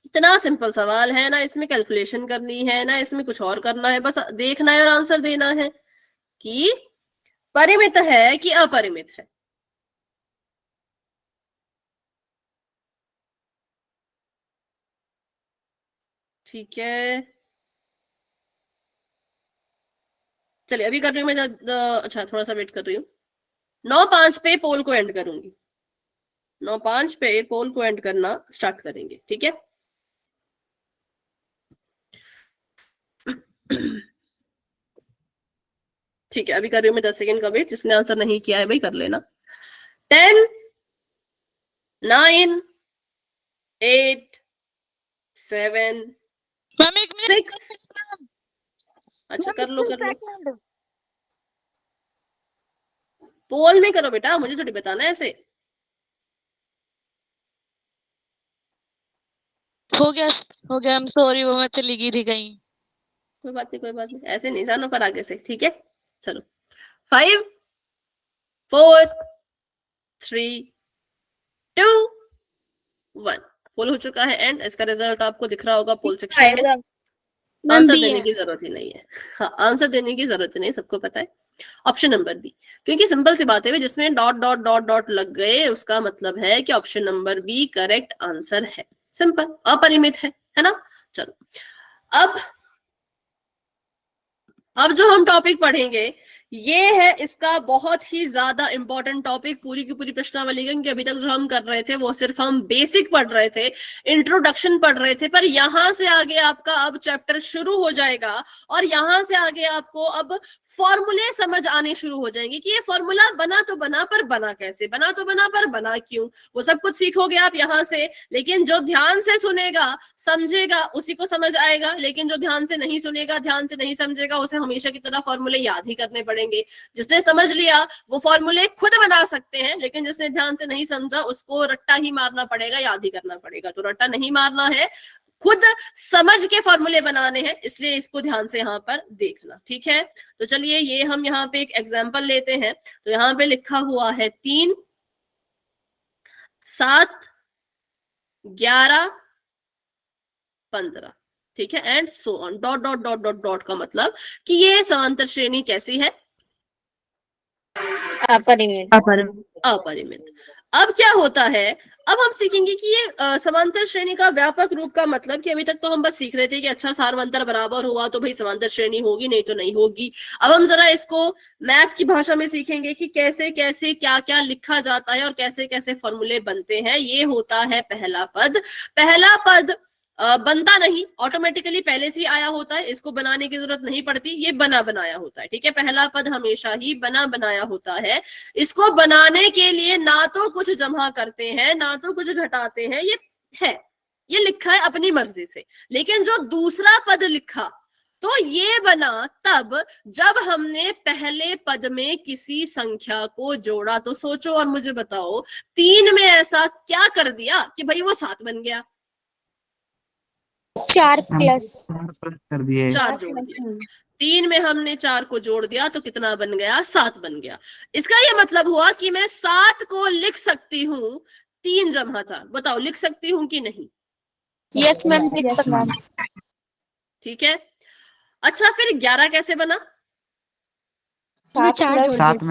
इतना सिंपल सवाल है ना, इसमें कैलकुलेशन करनी है ना, इसमें कुछ और करना है, बस देखना है और आंसर देना है कि परिमित है कि अपरिमित है। ठीक है, चलिए अभी कर रही हूँ मैं अच्छा थोड़ा सा वेट कर रही हूँ। 9:05 पे पोल को एंड करूंगी। 9:05 पे पोल को एंड करना स्टार्ट करेंगे, ठीक है। ठीक है, अभी कर रही हूँ मैं 10 सेकंड का वेट। जिसने आंसर नहीं किया है भाई कर लेना। 10, 9, 8, 7, मैम 6। अच्छा कर लो कर लो, पोल में करो बेटा, मुझे थोड़ी बताना है ऐसे। हो गया हो गया, आई एम सॉरी, वो मैं चली गई थी कहीं। कोई बात नहीं कोई बात नहीं, ऐसे नहीं जाना पर आगे से, ठीक है। चलो 5, 4, 3, 2, 1। पोल हो चुका है एंड इसका रिजल्ट आपको दिख रहा होगा पोल सेक्शन में। आंसर देने की जरूरत ही नहीं है। हाँ, आंसर देने की जरूरत ही नहीं, सबको पता है ऑप्शन नंबर बी, क्योंकि सिंपल सी बात है जिसमें डॉट डॉट डॉट डॉट लग गए उसका मतलब है कि option number B correct answer है। सिंपल, अपरिमित है ना। चलो अब जो हम टॉपिक पढ़ेंगे ये है इसका बहुत ही ज्यादा इंपॉर्टेंट टॉपिक पूरी की पूरी प्रश्नावली का, क्योंकि अभी तक जो हम कर रहे थे वो सिर्फ हम बेसिक पढ़ रहे थे, इंट्रोडक्शन पढ़ रहे थे, पर यहां से आगे आपका अब चैप्टर शुरू हो जाएगा और यहां से आगे आपको अब फॉर्मूले समझ आने शुरू हो जाएंगे कि ये फॉर्मूला बना तो बना पर बना कैसे, बना तो बना पर बना क्यों, वो सब कुछ सीखोगे आप यहां से। लेकिन जो ध्यान से सुनेगा समझेगा उसी को समझ आएगा, लेकिन जो ध्यान से नहीं सुनेगा ध्यान से नहीं समझेगा उसे हमेशा की तरह फॉर्मूले याद ही करने पड़ेंगे। जिसने समझ लिया वो फॉर्मूले खुद बना सकते हैं, लेकिन जिसने ध्यान से नहीं समझा उसको रट्टा ही मारना पड़ेगा, याद ही करना पड़ेगा। तो रट्टा नहीं मारना है, खुद समझ के फॉर्मूले बनाने हैं, इसलिए इसको ध्यान से यहाँ पर देखना, ठीक है। तो चलिए ये हम यहाँ पे एक एग्जाम्पल लेते हैं। तो यहाँ पे लिखा हुआ है 3, 7, 11, 15, ठीक है, and so on, dot dot dot dot dot का मतलब कि ये समांतर श्रेणी कैसी है, अपरिमित। अपरिमित। अब क्या होता है, अब हम सीखेंगे कि ये समांतर श्रेणी का व्यापक रूप का मतलब, कि अभी तक तो हम बस सीख रहे थे कि अच्छा सारवंतर बराबर हुआ तो भाई समांतर श्रेणी होगी, नहीं तो नहीं होगी। अब हम जरा इसको मैथ की भाषा में सीखेंगे कि कैसे कैसे क्या क्या लिखा जाता है और कैसे कैसे फॉर्मूले बनते हैं। ये होता है पहला पद। पहला पद बनता नहीं, ऑटोमेटिकली पहले से ही आया होता है, इसको बनाने की जरूरत नहीं पड़ती, ये बना बनाया होता है, ठीक है। पहला पद हमेशा ही बना बनाया होता है। इसको बनाने के लिए ना तो कुछ जमा करते हैं ना तो कुछ घटाते हैं, ये है, ये लिखा है अपनी मर्जी से। लेकिन जो दूसरा पद लिखा तो ये बना तब जब हमने पहले पद में किसी संख्या को जोड़ा। तो सोचो और मुझे बताओ 3 में ऐसा क्या कर दिया कि भाई वो 7 बन गया, 4 प्लस कर दिए। 4 जोड़ दिया। 3 में हमने 4 को जोड़ दिया तो कितना बन गया, 7 बन गया। इसका ये मतलब हुआ कि मैं 7 को लिख सकती हूँ 3 जमा 4। बताओ लिख सकती हूँ कि नहीं? यस मैम, लिख सकते। ठीक है। अच्छा फिर 11 कैसे बना? 7 में 7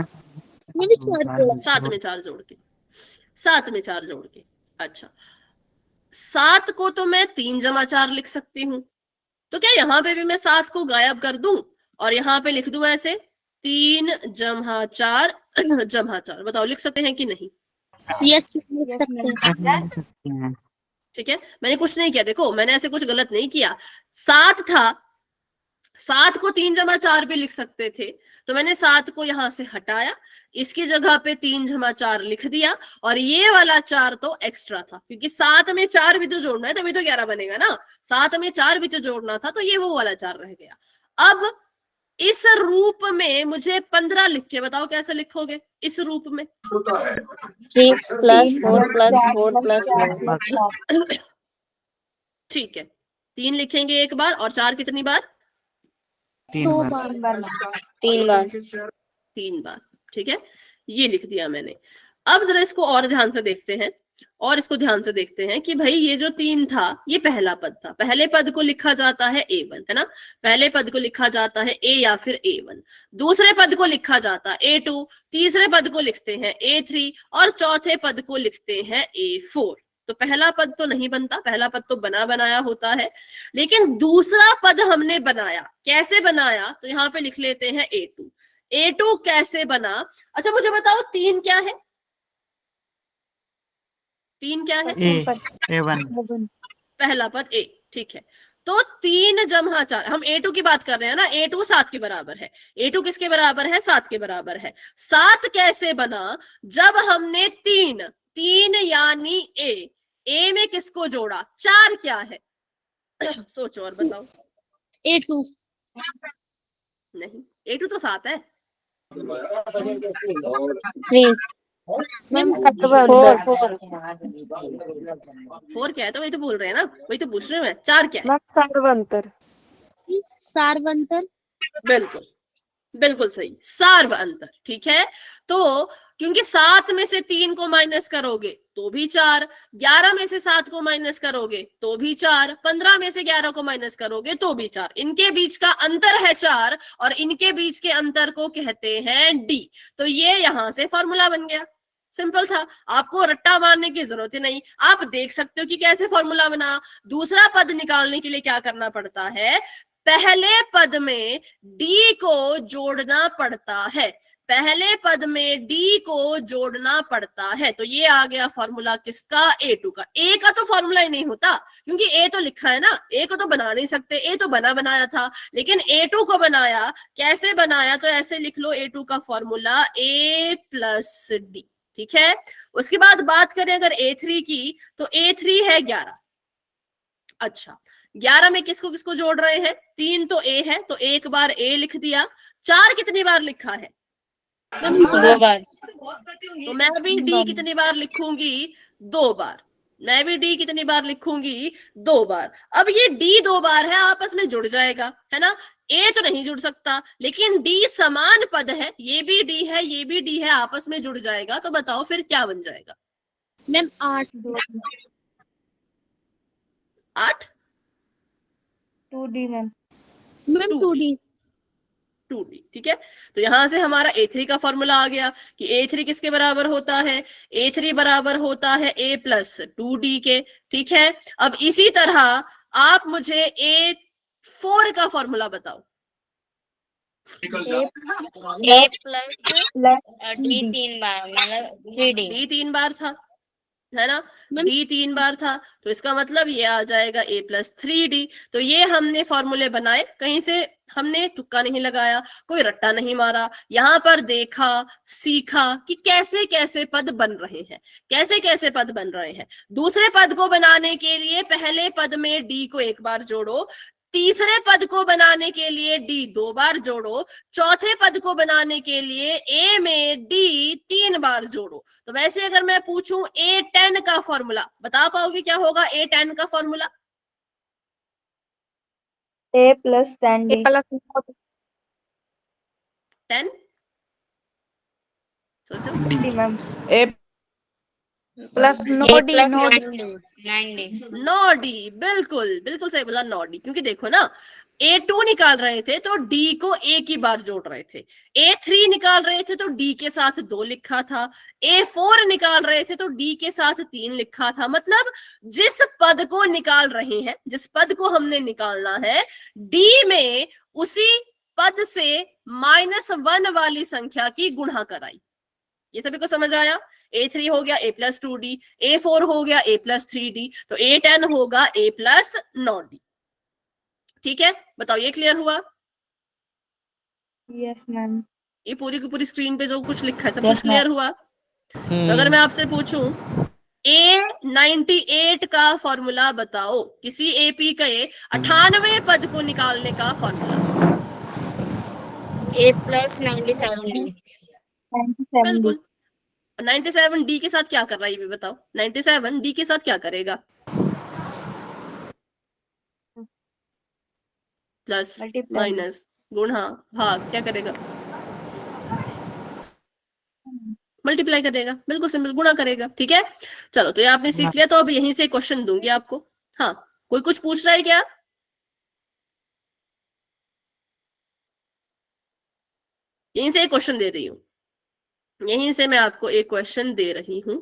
में 4 जोड़ के, 7 में 4 जोड़ के। अच्छा 7 को तो मैं 3 जमा 4 लिख सकती हूँ, तो क्या यहाँ पे भी मैं 7 को गायब कर दूं और यहाँ पे लिख दूं ऐसे 3 जमा 4 जमा 4? बताओ लिख सकते हैं कि नहीं? यस लिख सकते हैं। ठीक है, मैंने कुछ नहीं किया, देखो मैंने ऐसे कुछ गलत नहीं किया। 7 था, 7 को 3 जमा 4 भी लिख सकते थे, तो मैंने 7 को यहां से हटाया, इसकी जगह पे 3 जमा 4 लिख दिया, और ये वाला 4 तो एक्स्ट्रा था, क्योंकि 7 में 4 भी तो जोड़ना है तभी तो 11 बनेगा ना। 7 में 4 भी तो जोड़ना था, तो ये वो वाला 4 रह गया। अब इस रूप में मुझे 15 लिख के बताओ कैसे लिखोगे इस रूप में? 3 प्लस 4 प्लस 4 प्लस। ठीक है, 3 लिखेंगे एक बार, और 4 कितनी बार? 3 बार। 3 बार, ठीक है, ये लिख दिया मैंने। अब जरा इसको और ध्यान से देखते हैं, और इसको ध्यान से देखते हैं कि भाई ये जो 3 था ये पहला पद था, पहले पद को लिखा जाता है A1, है ना, पहले पद को लिखा जाता है A या फिर A1, दूसरे पद को लिखा जाता है A2, तीसरे पद को लिखते हैं A3 और चौथे पद को लिखते हैं A4। तो पहला पद तो नहीं बनता, पहला पद तो बना बनाया होता है, लेकिन दूसरा पद हमने बनाया। कैसे बनाया? तो यहाँ पे लिख लेते हैं A2। A2 कैसे बना? अच्छा मुझे बताओ 3 क्या है? 3 क्या है? A1 पहला पद A, ठीक है। तो 3 जमा 4, हम A2 की बात कर रहे हैं ना, A2 7 के बराबर है। A2 किसके बराबर है? 7 के बराबर है। 7 कैसे बना? जब हमने 3 3 यानी ए में किसको जोड़ा? 4 क्या है? सोचो और बताओ। A2 नहीं, A2 तो 7 है। 3 मैम 4 4 क्या है? तो वही तो बोल रहे हैं ना, वही तो पूछ रहे हैं मैं। 4 क्या है? सार्वंतर। सार्वंतर। बिल्कुल बिल्कुल सही, सार्व अंतर। ठीक है, तो क्योंकि 7 में से 3 को माइनस करोगे तो भी 4, 11 में से 7 को माइनस करोगे तो भी 4, 15 में से 11 को माइनस करोगे तो भी 4, इनके बीच का अंतर है 4 और इनके बीच के अंतर को कहते हैं डी। तो ये यहां से फॉर्मूला बन गया। सिंपल था, आपको रट्टा मारने की जरूरत ही नहीं। आप देख सकते हो कि कैसे फॉर्मूला बना। दूसरा पद निकालने के लिए क्या करना पड़ता है? पहले पद में डी को जोड़ना पड़ता है, पहले पद में डी को जोड़ना पड़ता है। तो ये आ गया फॉर्मूला किसका? A2 का। ए का तो फॉर्मूला ही नहीं होता, क्योंकि ए तो लिखा है ना, ए को तो बना नहीं सकते, ए तो बनाया था, लेकिन A2 को बनाया। कैसे बनाया? तो ऐसे लिख लो, A2 का फॉर्मूला A प्लस डी। ठीक है, उसके बाद बात करें अगर A3 की, तो A3 है 11। अच्छा, 11 में किसको किसको जोड़ रहे हैं? 3 तो ए है, तो एक बार ए लिख दिया। 4 कितनी बार लिखा है? 2 बार। तो मैं भी डी कितनी बार लिखूंगी? 2 बार। मैं भी डी कितनी बार लिखूंगी? 2 बार। अब ये डी 2 बार है, आपस में जुड़ जाएगा, है ना। ए तो नहीं जुड़ सकता, लेकिन डी समान पद है, ये भी डी है, ये भी डी है, आपस में जुड़ जाएगा। तो बताओ फिर क्या बन जाएगा? Ma'am 8 8 2D ma'am. Ma'am 2D 2D। ठीक है, तो यहां से हमारा A3 का फॉर्मूला आ गया कि A3 किसके बराबर होता है? A3 बराबर होता है A प्लस 2D के। ठीक है, अब इसी तरह आप मुझे A4 का फॉर्मूला बताओ। A प्लस D 3 बार, मतलब 3D। D 3 बार था, है ना, D 3 बार था, तो इसका मतलब ये आ जाएगा A प्लस 3D। तो ये हमने फॉर्मूले बनाए, कहीं से हमने तुक्का नहीं लगाया, कोई रट्टा नहीं मारा। यहाँ पर देखा, सीखा कि कैसे कैसे पद बन रहे हैं, कैसे कैसे पद बन रहे हैं। दूसरे पद को बनाने के लिए पहले पद में D को एक बार जोड़ो, तीसरे पद को बनाने के लिए D 2 बार जोड़ो, चौथे पद को बनाने के लिए A में D 3 बार जोड़ो। तो वैसे अगर मैं पूछूं A10 का फॉर्मूला, बता पाओगे क्या होगा A10 का फॉर्मूला? A plus 10D। 10 सोचो। Ma'am. A plus 9D 9D, बिल्कुल बिल्कुल सही बोला, 9D। क्योंकि देखो ना, A2 निकाल रहे थे तो D को A की बार जोड़ रहे थे, A3 निकाल रहे थे तो D के साथ 2 लिखा था, A4 निकाल रहे थे तो D के साथ 3 लिखा था। मतलब जिस पद को निकाल रहे हैं, जिस पद को हमने निकालना है, D में उसी पद से -1 वाली संख्या की गुणा कराई। ये सभी को समझ आया? A3 हो गया A प्लस 2D, A4 हो गया A प्लस 3D, तो A10 होगा A प्लस 9D। ठीक है, बताओ ये क्लियर हुआ? Yes ma'am. ये पूरी की पूरी स्क्रीन पे जो कुछ लिखा है सब Yes, कुछ क्लियर हुआ? तो अगर मैं आपसे पूछूं A98 का फॉर्मूला बताओ, किसी AP के 98 पद को निकालने का फॉर्मूला। A plus 97D। बिल्कुल, 97 D के साथ क्या कर रहा है ये भी बताओ। 97 D के साथ क्या करेगा? प्लस माइनस गुणा भाग, क्या करेगा? मल्टीप्लाई करेगा, बिल्कुल सिंपल, गुणा करेगा। ठीक है, चलो तो ये आपने सीख लिया। तो अब यहीं से क्वेश्चन दूंगी आपको। हाँ, कोई कुछ पूछ रहा है क्या? यहीं से एक क्वेश्चन दे रही हूँ, यहीं से मैं आपको एक क्वेश्चन दे रही हूं।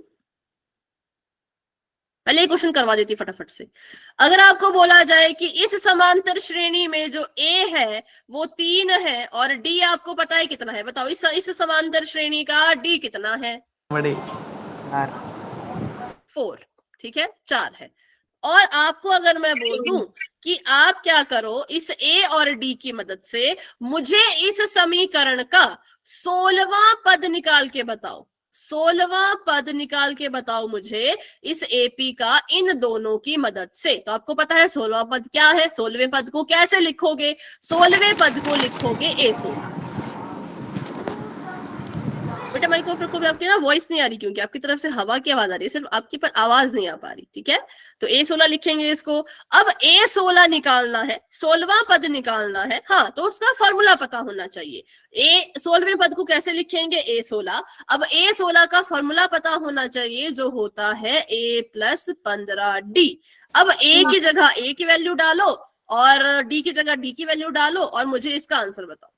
पहले एक क्वेश्चन करवा देती फटाफट से। अगर आपको बोला जाए कि इस समांतर श्रेणी में जो A है वो 3 है और D आपको पता है कितना है, बताओ इस समांतर श्रेणी का D कितना है? बड़े 4। ठीक है, 4 है। और आपको अगर मैं बोल दूं कि आप क्या करो, इस A और D की मदद से मुझे इस समीकरण का 16वां पद निकाल के बताओ। 16वां पद निकाल के बताओ मुझे इस एपी का इन दोनों की मदद से। तो आपको पता है 16वां पद क्या है, 16वें पद को कैसे लिखोगे, 16वें पद को लिखोगे A16। बेटा माइक्रोफोन को भी आपकी ना वॉइस नहीं आ रही, क्योंकि आपकी तरफ से हवा की आवाज आ रही है, सिर्फ आपकी पर आवाज नहीं आ पा रही, ठीक है। तो A16 लिखेंगे इसको। अब A16 निकालना है, 16वां पद निकालना है, हाँ, तो उसका फॉर्मूला पता होना चाहिए। 16वें पद को कैसे लिखेंगे, A16। अब A16 का फॉर्मूला पता होना चाहिए, जो होता है A + 15D। अब A की जगह A की वैल्यू डालो और D की जगह D की वैल्यू डालो और मुझे इसका आंसर बताओ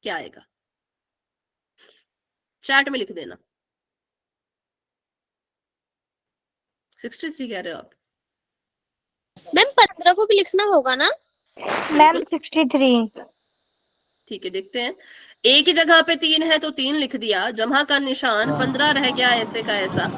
क्या आएगा। चैट में लिख देना। 63 कह रहे हो आप? मैम 15 को भी लिखना होगा ना? मैम 63। ठीक है, देखते हैं। ए की जगह पे 3 है तो 3 लिख दिया, जमा का निशान 15 रह गया ऐसे का ऐसा,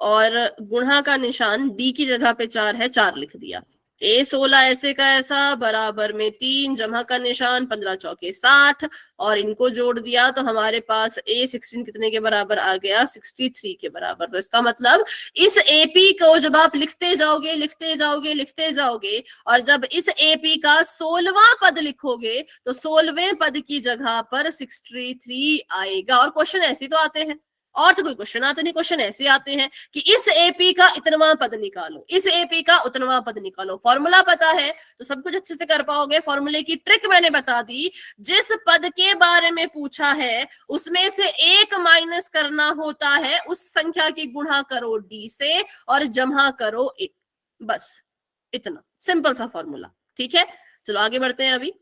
और गुणा का निशान डी की जगह पे 4 है, 4 लिख दिया। A16 ऐसे का ऐसा बराबर में 3, जमा का निशान 15 चौके 60, और इनको जोड़ दिया तो हमारे पास A16 कितने के बराबर आ गया, 63 के बराबर। तो इसका मतलब इस AP को जब आप लिखते जाओगे लिखते जाओगे लिखते जाओगे, और जब इस AP का 16वां पद लिखोगे तो 16वें पद की जगह पर 63 आएगा। और क्वेश्चन ऐसे तो आते हैं, और तो कोई क्वेश्चन आते नहीं, क्वेश्चन ऐसे आते हैं कि इस एपी का इतनवां पद निकालो, इस एपी का उतनवां पद निकालो। फॉर्मूला पता है तो सब कुछ अच्छे से कर पाओगे। फॉर्मूले की ट्रिक मैंने बता दी। जिस पद के बारे में पूछा है उसमें से 1 माइनस करना होता है, उस संख्या की गुणा करो डी से और जमा करो 1, बस इतना सिंपल सा फॉर्मूला, ठीक है। चलो आगे बढ़ते हैं अभी।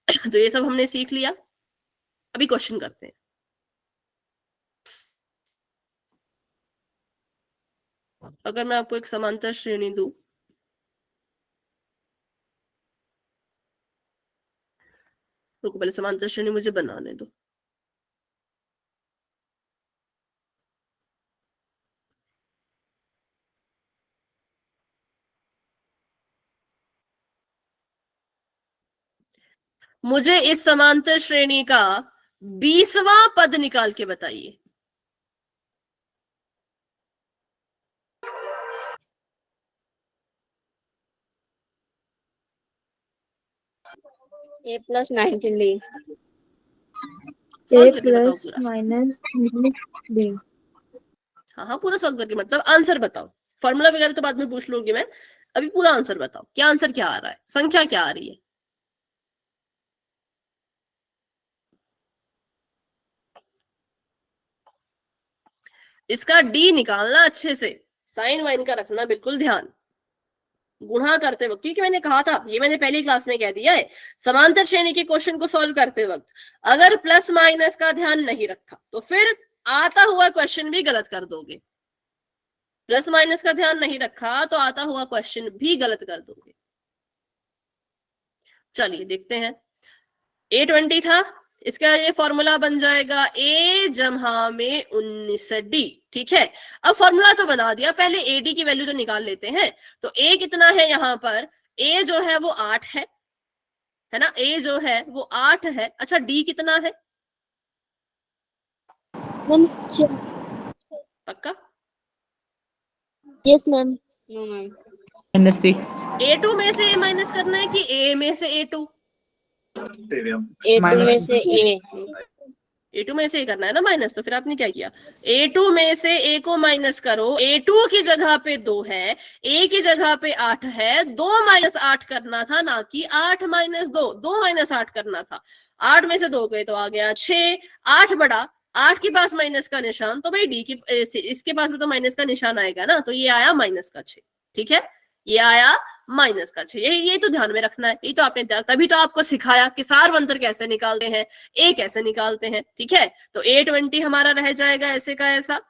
तो ये सब हमने सीख लिया, अभी क्वेश्चन करते हैं। अगर मैं आपको एक समांतर श्रेणी दूं, रुको पहले समांतर श्रेणी मुझे बनाने दो। मुझे इस समांतर श्रेणी का 20वां पद निकाल के बताइए। A + 19D। सॉल्व करके बताओ पूरा। -D। हाँ हाँ, पूरा सॉल्व करके, मतलब आंसर बताओ। फॉर्मूला वगैरह तो बाद में पूछ लूंगी मैं, अभी पूरा आंसर बताओ। क्या आंसर क्या आ रहा है, संख्या क्या आ रही है? इसका डी निकालना अच्छे से, साइन वाइन का रखना बिल्कुल ध्यान गुणा करते वक्त, क्योंकि मैंने कहा था, ये मैंने पहली क्लास में कह दिया है, समांतर श्रेणी के क्वेश्चन को सॉल्व करते वक्त अगर प्लस माइनस का ध्यान नहीं रखा तो फिर आता हुआ क्वेश्चन भी गलत कर दोगे। प्लस माइनस का ध्यान नहीं रखा तो आता हुआ क्वेश्चन भी गलत कर दोगे। चलिए देखते हैं। A20 था, इसका ये फॉर्मूला बन जाएगा A जमा में 19D, ठीक है। अब फॉर्मूला तो बना दिया, पहले AD की वैल्यू तो निकाल लेते हैं। तो A कितना है यहाँ पर, A जो है वो 8 है ना, A जो है वो 8 है। अच्छा D कितना है मैम पक्का? Yes ma'am. No ma'am. -6 A2 में से A माइनस करना है कि A में से A2? A2 में से A। A2 में से A करना है ना माइनस, तो फिर आपने क्या किया, A2 में से A को माइनस करो। A2 की जगह पे 2 है, A की जगह पे 8 है, 2 - 8 करना था, ना कि 8 - 2, 2 - 8 करना था। 8 में से 2 गए तो आ गया 6, 8 बड़ा, 8 के पास माइनस का निशान, तो भाई डी की इसके पास भी तो माइनस का निशान आएगा ना, तो ये आया -6, ठीक है। ये आया -6, ये तो ध्यान में रखना है। ये तो आपने तभी तो आपको सिखाया कि सार्वंतर कैसे निकालते हैं, ए कैसे निकालते हैं, ठीक है। तो A20 हमारा रह जाएगा ऐसे का ऐसा।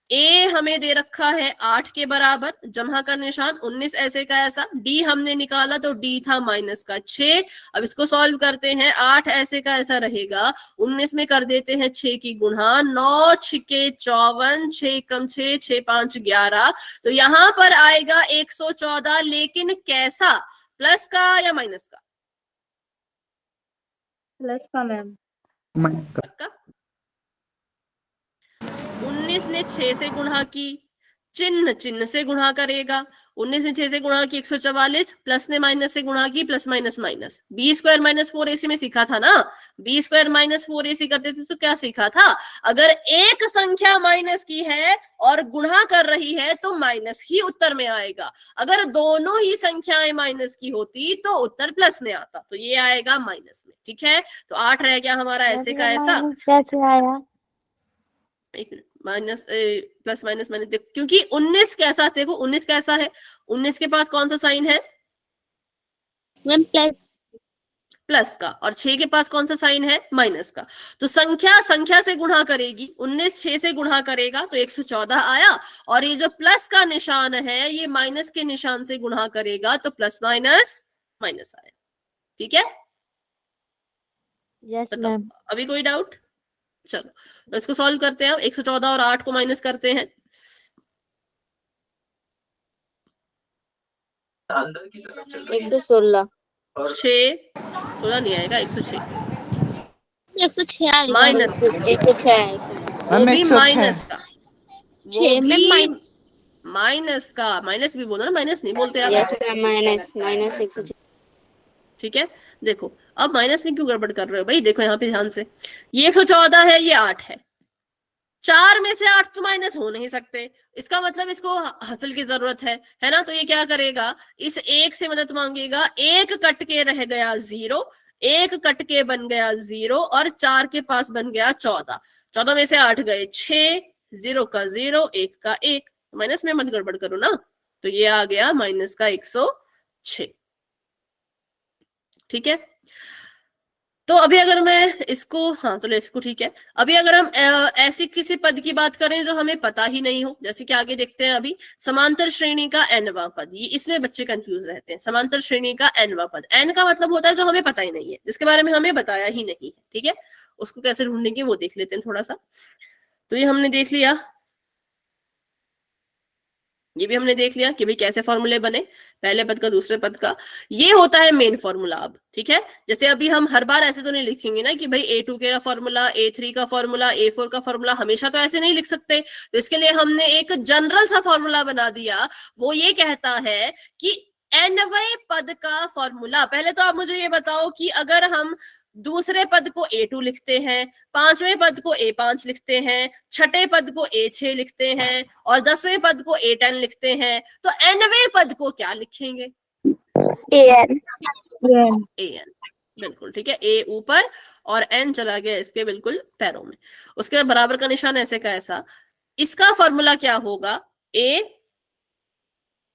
ए हमें दे रखा है 8 के बराबर, जमा का निशान 19 ऐसे का ऐसा। डी हमने निकाला तो डी था -6। अब इसको सॉल्व करते हैं, 8 ऐसे का ऐसा रहेगा, 19 में कर देते हैं 6 की गुणा, 9 × 6 = 54, 6 कम 6, 6 5 11। तो यहां पर आएगा 114, लेकिन कैसा, प्लस का या माइनस का? प्लस का मैम। माइनस का। पक्का? 19 ने 6 से गुणा की, चिन्ह चिन्ह से गुणा करेगा। 19 ने 6 से गुणा की 144, प्लस ने माइनस से गुणा की, plus minus minus. B square minus 4ac में सीखा था ना, बी स्क्वायर माइनस 4ac करते थे तो क्या सीखा था, अगर एक संख्या माइनस की है और गुणा कर रही है तो माइनस ही उत्तर में आएगा, अगर दोनों ही संख्याएं माइनस की होती तो उत्तर प्लस में आता, तो ये आएगा माइनस में। ठीक है, तो 8 रह गया हमारा ऐसे का ऐसा। कैसे आया? एक minute, minus plus minus minus, देखो क्योंकि 19 कैसा, देखो 19 कैसा है, 19 के पास कौन सा साइन है, मैम प्लस। प्लस का, और 6 के पास कौन सा साइन है, माइनस का। तो संख्या संख्या से गुणा करेगी, 19 6 से गुणा करेगा तो 114 आया, और ये जो प्लस का निशान है ये माइनस के निशान से गुणा करेगा तो प्लस माइनस माइनस आया। ठीक है, यस बताओ मैम। अभी कोई डाउट? चलो तो इसको सॉल्व करते हैं। 114 और 8 को माइनस करते हैं, 116 16 नहीं आएगा, 106 106 आएगा। माइनस, 106 वो मैम भी 106। माइनस का, वो 6 में भी माइनस का, माइनस भी बोलो ना, माइनस नहीं बोलते आप। Yes ma'am, minus minus 106। ठीक है, देखो अब माइनस में क्यों गड़बड़ कर रहे हो भाई, देखो यहाँ पे ध्यान से, ये 114 है, ये 8 है, 4 में से 8 तो माइनस हो नहीं सकते, इसका मतलब इसको हसल की जरूरत है ना, तो ये क्या करेगा, इस एक से मदद मांगेगा, एक कट के रह गया 0, एक कट के बन गया 0, और 4 के पास बन गया 14, 14 में से 8 गए 6, 0 का 0, 1 का 1, माइनस में मत गड़बड़ करो ना, तो ये आ गया माइनस का 106। ठीक है, तो अभी अगर मैं इसको, हाँ तो इसको, ठीक है, अभी अगर हम ऐसी किसी पद की बात करें जो हमें पता ही नहीं हो, जैसे कि आगे देखते हैं अभी, समांतर श्रेणी का nवां पद, ये इसमें बच्चे कंफ्यूज रहते हैं, समांतर श्रेणी का nवां पद, n का मतलब होता है जो हमें पता ही नहीं है, जिसके बारे में हमें बताया ही नहीं है। ठीक है, उसको कैसे ढूंढेंगे वो देख लेते हैं थोड़ा सा। तो ये हमने देख लिया, ये भी हमने देख लिया कि भाई कैसे फॉर्मूले बने, पहले पद का दूसरे पद का, ये होता है मेन फॉर्मूला। अब ठीक है, जैसे अभी हम हर बार ऐसे तो नहीं लिखेंगे ना कि भाई A2 का फॉर्मूला, A3 का फॉर्मूला, A4 का फॉर्मूला, हमेशा तो ऐसे नहीं लिख सकते, तो इसके लिए हमने एक जनरल सा फॉर्मूला बना दिया, वो ये कहता है कि nवें पद का फॉर्मूला। पहले तो आप मुझे ये बताओ कि अगर हम दूसरे पद को A2 लिखते हैं, पांचवें पद को A5 लिखते हैं, छठे पद को A6 लिखते हैं, और 10वें पद को A10 लिखते हैं, तो nवें पद को क्या लिखेंगे, एन। an। बिल्कुल ठीक है, a ऊपर और n चला गया इसके बिल्कुल पैरों में, उसके बराबर का निशान ऐसे का ऐसा। इसका फॉर्मूला क्या होगा, a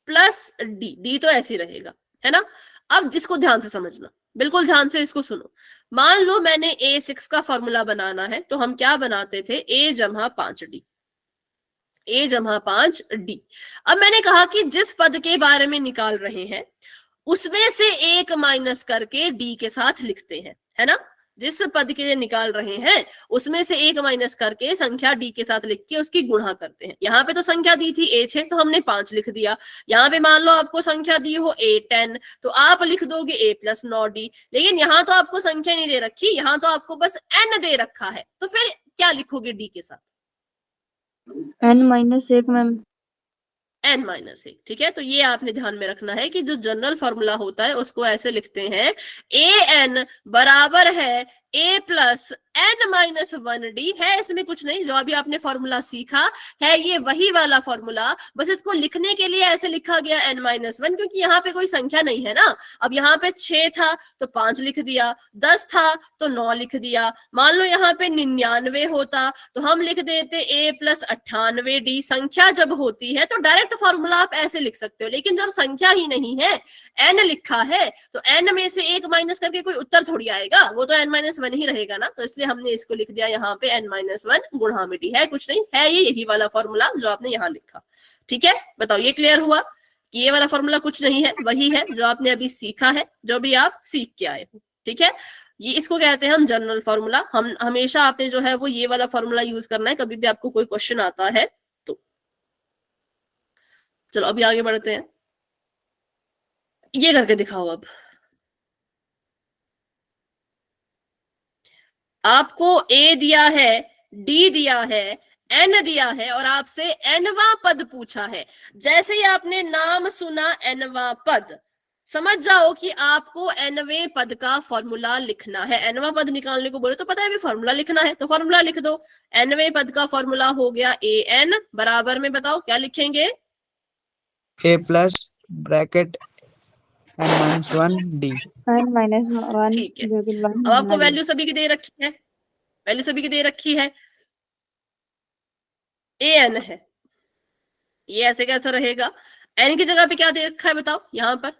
प्लस डी तो ऐसे ही रहेगा, है ना। अब जिसको ध्यान से समझना, बिल्कुल ध्यान से इसको सुनो, मान लो मैंने A6 का फॉर्मूला बनाना है, तो हम क्या बनाते थे, a जमा 5d, a जमा 5d। अब मैंने कहा कि जिस पद के बारे में निकाल रहे हैं उसमें से एक माइनस करके d के साथ लिखते हैं, है ना, जिस पद के लिए निकाल रहे हैं उसमें से एक माइनस करके संख्या d के साथ लिख के उसकी गुणा करते हैं। यहाँ पे तो संख्या दी थी A6 तो हमने 5 लिख दिया, यहाँ पे मान लो आपको संख्या दी हो A10 तो आप लिख दोगे a प्लस 9d, लेकिन यहाँ तो आपको संख्या नहीं दे रखी, यहाँ तो आपको बस n दे रखा है, तो फिर क्या लिखोगे d के साथ, n-1 मैम। n-1। ठीक है, तो ये आपने ध्यान में रखना है कि जो जनरल फॉर्मूला होता है उसको ऐसे लिखते हैं, an बराबर है a प्लस n-1d, है इसमें कुछ नहीं, जो अभी आपने फॉर्मूला सीखा है ये वही वाला फॉर्मूला, बस इसको लिखने के लिए ऐसे लिखा गया n-1, क्योंकि यहाँ पे कोई संख्या नहीं है ना। अब यहाँ पे 6 था तो 5 लिख दिया, 10 था तो 9 लिख दिया, मान लो यहाँ पे 99 होता तो हम लिख देते a प्लस 98d। संख्या जब होती है तो डायरेक्ट फॉर्मूला आप ऐसे लिख सकते हो, लेकिन जब संख्या ही नहीं है, n लिखा है, तो n में से एक माइनस करके कोई उत्तर थोड़ी आएगा, वो तो n-1 ही रहेगा ना, तो इसलिए हमने इसको लिख दिया यहाँ पे n-1 गुणा में d, है कुछ नहीं, है ये यही वाला फॉर्मूला जो आपने यहाँ लिखा। ठीक है, बताओ ये क्लियर हुआ कि ये वाला फॉर्मूला कुछ नहीं है, वही है जो आपने अभी सीखा है, जो भी आप सीख के आए हो। ठीक है, ये इसको कहते हैं हम जनरल फॉर्मूला। हम हमेशा आपने जो है वो ये वाला फॉर्मूला यूज करना है, कभी भी आपको कोई क्वेश्चन आता है तो। चलो अभी आगे बढ़ते हैं, ये करके दिखाओ अब। आपको ए दिया है, डी दिया है, एन दिया है और आपसे एनवा पद पूछा है। जैसे ही आपने नाम सुना एनवा पद, समझ जाओ कि आपको एनवे पद का फॉर्मूला लिखना है। एनवा पद निकालने को बोले तो पता है भी फॉर्मूला लिखना है, तो फॉर्मूला लिख दो। एनवे पद का फॉर्मूला हो गया ए एन, बराबर में बताओ क्या लिखेंगे? A plus bracket n-1 D. n-1 ठीक है। जो कि 1 अब आपको होना वैल्यू सभी की दे रखी है, वैल्यू सभी की दे रखी है, ए एन है, ये ऐसे कैसा रहेगा? एन की जगह पे क्या दे रखा है बताओ? यहाँ पर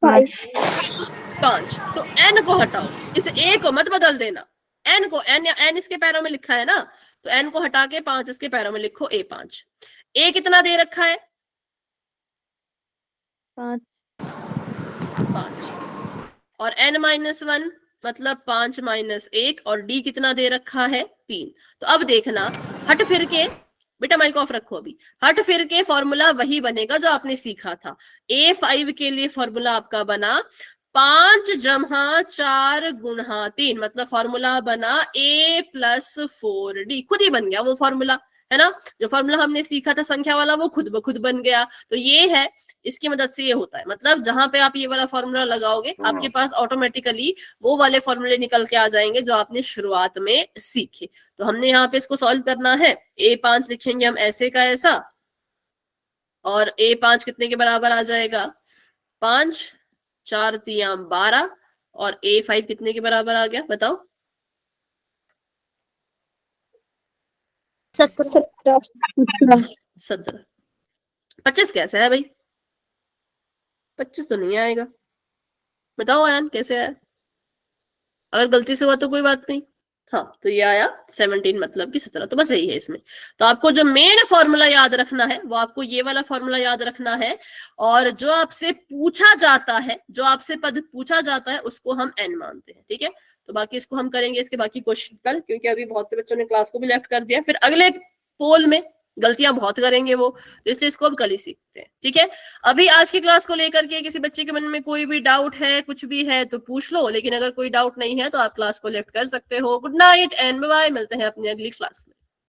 5 5, तो एन को हटाओ, इस ए को मत बदल देना, एन को, एन इसके पैरों में लिखा है ना, तो एन को हटा के 5 इसके पैरों में लिखो, ए 5। ए कितना दे रखा है? 5 और n-1 मतलब 5 - 1 और d कितना दे रखा है? 3। तो अब देखना, हट फिर के, बेटा माइक ऑफ रखो अभी, हट फिर के फॉर्मूला वही बनेगा जो आपने सीखा था। A5 के लिए फॉर्मूला आपका बना 5 जमा 4 गुणा 3, मतलब फॉर्मूला बना A + 4D, खुद ही बन गया वो फॉर्मूला, है ना? जो फॉर्मूला हमने सीखा था संख्या वाला वो खुद ब खुद बन गया। तो ये है, इसकी मदद से ये होता है, मतलब जहां पे आप ये वाला फॉर्मूला लगाओगे आपके पास ऑटोमेटिकली वो वाले फॉर्मूले निकल के आ जाएंगे जो आपने शुरुआत में सीखे। तो हमने यहाँ पे इसको सॉल्व करना है। A5 लिखेंगे हम ऐसे का ऐसा, और A5 कितने के बराबर आ जाएगा? 5, 4 × 3 = 12, और A5 कितने के बराबर आ गया बताओ? 17 17। 25 कैसे है भाई? 25 तो नहीं आएगा, बताओ आयान कैसे आया? अगर गलती से हुआ तो कोई बात नहीं। हाँ, तो ये आया 17 मतलब कि 17, तो बस यही है इसमें। तो आपको जो मेन फॉर्मूला याद रखना है वो आपको ये वाला फॉर्मूला याद रखना है, और जो आपसे पूछा जाता है, जो आपसे पद पूछा जाता है उसको हम n मानते हैं, ठीक है? तो बाकी इसको हम करेंगे इसके बाकी क्वेश्चन कल, क्योंकि अभी बहुत से बच्चों ने क्लास को भी लेफ्ट कर दिया, फिर अगले पोल में गलतियां बहुत करेंगे वो, तो इसलिए इसको अब कल ही सीखते हैं, ठीक है? अभी आज की क्लास को लेकर के किसी बच्चे के मन में कोई भी डाउट है, कुछ भी है तो पूछ लो, लेकिन अगर कोई डाउट नहीं है तो आप क्लास को लेफ्ट कर सकते हो। Good night and bye bye, मिलते हैं अपनी अगली क्लास में।